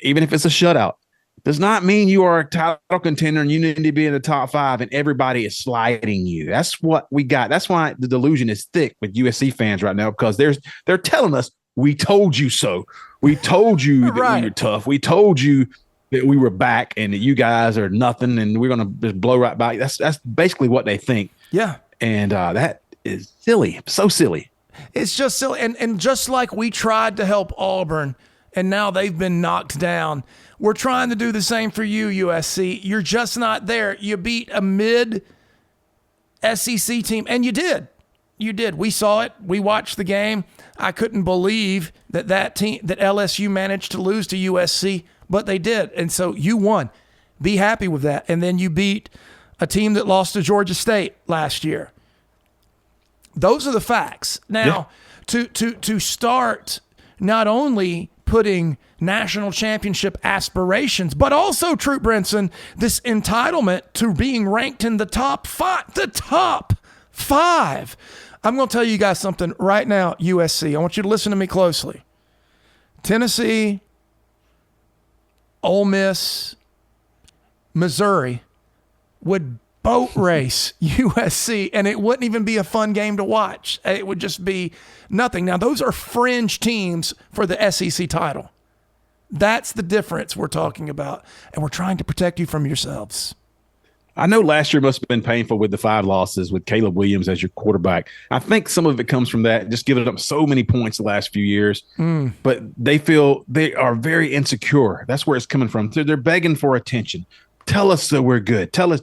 even if it's a shutout, does not mean you are a title contender and you need to be in the top 5 and everybody is sliding you. That's what we got. That's why the delusion is thick with USC fans right now, because they're telling us, we told you so. We told you that we were tough. We told you that we were back and that you guys are nothing and we're going to just blow right by you. That's basically what they think. Yeah. And that is silly. So silly. It's just silly. And just like we tried to help Auburn and now they've been knocked down, we're trying to do the same for you, USC. You're just not there. You beat a mid SEC team, and you did. You did. We saw it. We watched the game. I couldn't believe that team, that LSU managed to lose to USC, but they did. And so you won. Be happy with that. And then you beat a team that lost to Georgia State last year. Those are the facts. Now, to start not only putting national championship aspirations, but also, Troup Brinson, this entitlement to being ranked in the top five. The top five. I'm going to tell you guys something right now, USC. I want you to listen to me closely. Tennessee, Ole Miss, Missouri would boat race USC, and it wouldn't even be a fun game to watch. It would just be nothing. Now, those are fringe teams for the SEC title. That's the difference we're talking about, and we're trying to protect you from yourselves. I know last year must have been painful with the 5 losses with Caleb Williams as your quarterback. I think some of it comes from that, just giving up so many points the last few years. But they feel they are very insecure. That's where it's coming from. They're begging for attention. Tell us that we're good. Tell us,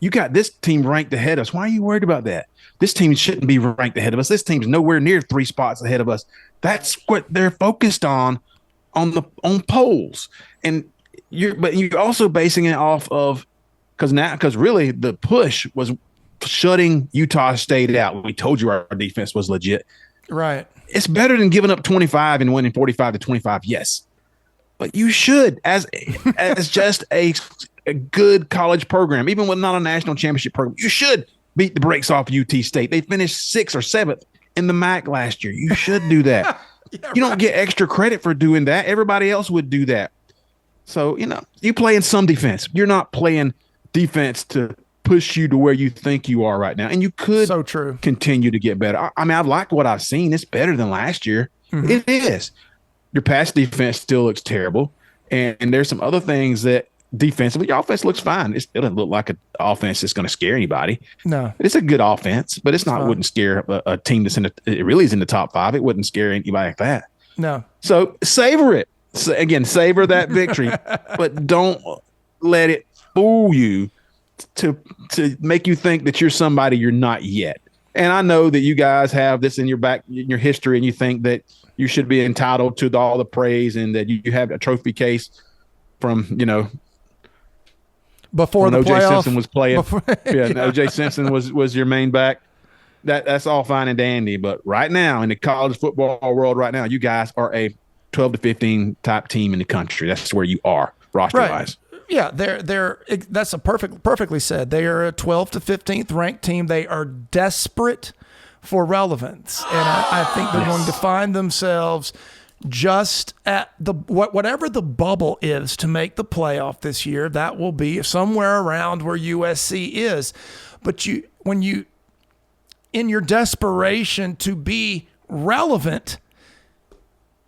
you got this team ranked ahead of us. Why are you worried about that? This team shouldn't be ranked ahead of us. This team's nowhere near 3 spots ahead of us. That's what they're focused on polls. And you're also basing it off of, because really the push was shutting Utah State out. We told you our defense was legit. Right. It's better than giving up 25 and winning 45-25. Yes. But you should, as just a good college program, even with not a national championship program, you should beat the brakes off UT State. They finished 6th or 7th in the MAC last year. You should do that. You don't get extra credit for doing that. Everybody else would do that. So, you play in some defense. You're not playing defense to push you to where you think you are right now. And you could continue to get better. I mean, I like what I've seen. It's better than last year. Mm-hmm. It is. Your pass defense still looks terrible. And there's some other things that defensively, your offense looks fine. It doesn't look like an offense that's going to scare anybody. No. It's a good offense, but wouldn't scare a team that's it really is in the top 5. It wouldn't scare anybody like that. No. So savor it. So again, savor that victory, but don't let it fool you to make you think that you're somebody you're not yet. And I know that you guys have this in your history, and you think that you should be entitled to all the praise and that you have a trophy case from, before the OJ playoff. Simpson was playing. OJ Simpson was your main back. That's all fine and dandy. But right now in the college football world right now, you guys are a 12 to 15 top team in the country. That's where you are roster-wise. Yeah, that's perfectly said. They are a 12th to 15th ranked team. They are desperate for relevance, and I think they're going to find themselves just at whatever the bubble is to make the playoff this year. That will be somewhere around where USC is. But when you in your desperation to be relevant,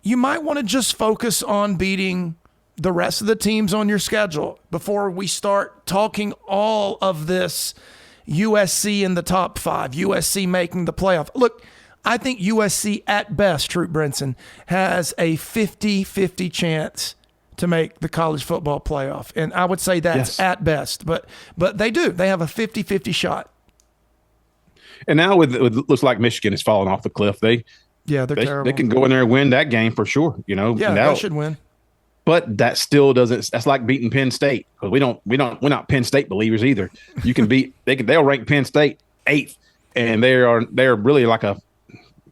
you might want to just focus on beating the rest of the teams on your schedule before we start talking all of this USC in the top 5, USC making the playoff. Look, I think USC at best, Troup Brinson, has a 50-50 chance to make the college football playoff. And I would say that's at best, but they do. They have a 50-50 shot. And now with looks like Michigan is falling off the cliff. They're terrible. They can go in there and win that game for sure, they should win. But that still doesn't. That's like beating Penn State, because we're not Penn State believers either. You can they'll rank Penn State 8th, and they're really like a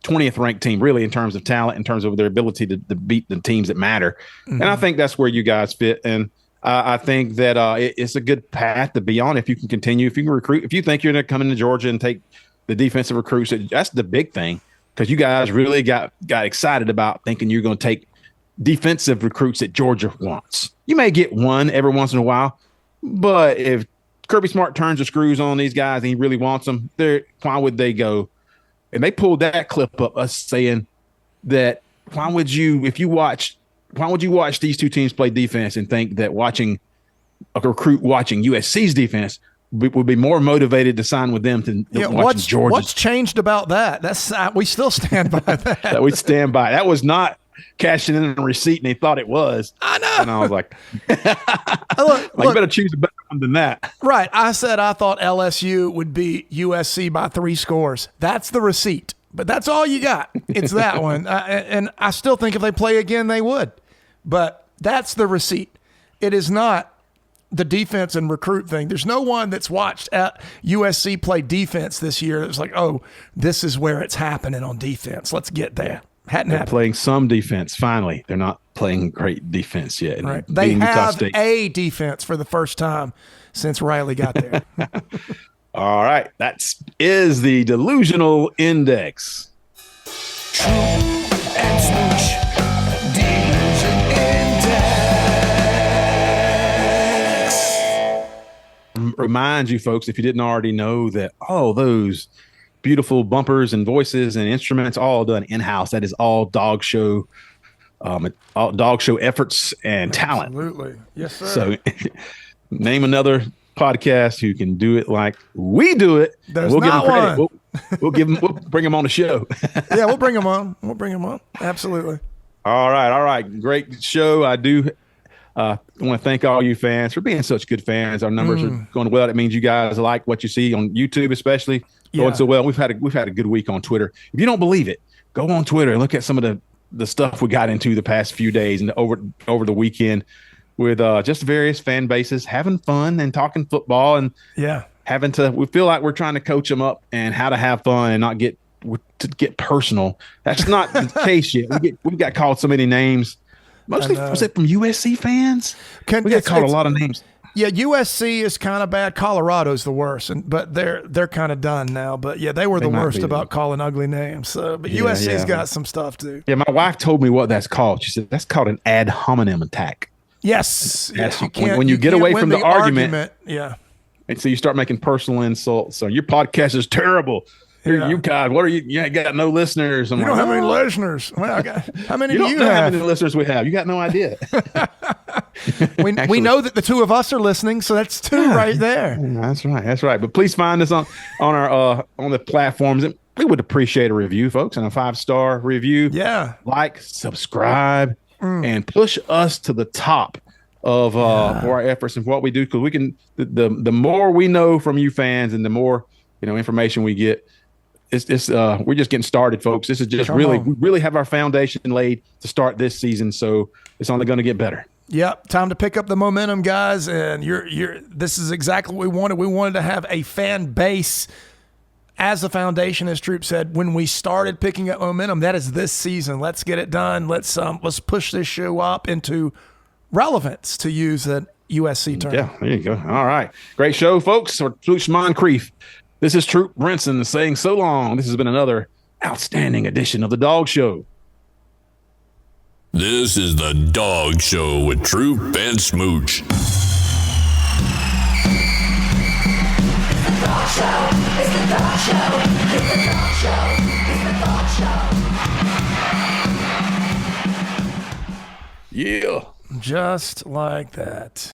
20th ranked team, really, in terms of talent, in terms of their ability to beat the teams that matter. Mm-hmm. And I think that's where you guys fit. And I think that it's a good path to be on if you can continue. If you can recruit, if you think you're going to come into Georgia and take the defensive recruits, that's the big thing, because you guys really got excited about thinking you're going to take defensive recruits that Georgia wants. You may get one every once in a while, but if Kirby Smart turns the screws on these guys and he really wants them, why would they go? And they pulled that clip up, us saying that why would you, if you watch why would you watch these two teams play defense and think that watching a recruit watching USC's defense would be more motivated to sign with them than watching Georgia? What's changed about that? That's we still stand by that. That we stand by. That was not cashing in a receipt, and they thought it was. I know. And I was like, look, you better choose a better one than that. Right. I said I thought LSU would beat USC by 3 scores. That's the receipt. But that's all you got. It's that one. And I still think if they play again, they would. But that's the receipt. It is not the defense and recruit thing. There's no one that's watched USC play defense this year that's like, oh, this is where it's happening on defense. Let's get there. Hadn't happened. Playing some defense, finally. They're not playing great defense yet. Right. They have a defense for the first time since Riley got there. All right. That is the Delusional Index. Troup and Smooch. Delusion Index. Remind you folks, if you didn't already know, that all those beautiful bumpers and voices and instruments all done in-house. That is all dog show efforts and talent. Absolutely. Yes, sir. So name another podcast who can do it like we do it. There's not one. We'll bring them on the show. Yeah, we'll bring them on. Absolutely. All right. Great show. I do want to thank all you fans for being such good fans. Our numbers are going well. That means you guys like what you see on YouTube, especially going so well. We've had a good week on Twitter. If you don't believe it, go on Twitter and look at some of the stuff we got into the past few days and over the weekend with just various fan bases having fun and talking football and we feel like we're trying to coach them up and how to have fun and not get personal. That's not the case yet. We got called so many names. Mostly was it from USC fans? We got called a lot of names. Yeah, USC is kind of bad. Colorado's the worst, but they're kind of done now. But yeah, they were the worst about calling ugly names. So, but USC's got some stuff too. Yeah, my wife told me what that's called. She said that's called an ad hominem attack. Yes, when you get away from the argument. Yeah, and so you start making personal insults. So your podcast is terrible. You guys, what are you? You ain't got no listeners. You don't have any listeners. Well, how many do you have? How many listeners we have? You got no idea. we know that the two of us are listening, so that's 2 right there. That's right. But please find us on the platforms. And we would appreciate a review, folks, and a 5-star review. Yeah, like, subscribe, and push us to the top of for our efforts and what we do, because we can. The more we know from you fans, and the more information we get. We're just getting started, folks. This is just we really have our foundation laid to start this season, so it's only going to get better. Yep, time to pick up the momentum, guys. And this is exactly what we wanted. We wanted to have a fan base as a foundation, as Troup said. When we started picking up momentum, that is this season. Let's get it done. Let's push this show up into relevance, to use that USC term. Yeah, there you go. All right, great show, folks. Or Moncrief. This is Troup Brinson saying so long. This has been another outstanding edition of The Dog Show. This is The Dog Show with Troup and Smooch. It's the dog show. It's the dog show. It's the dog show. It's the dog show. Yeah. Just like that.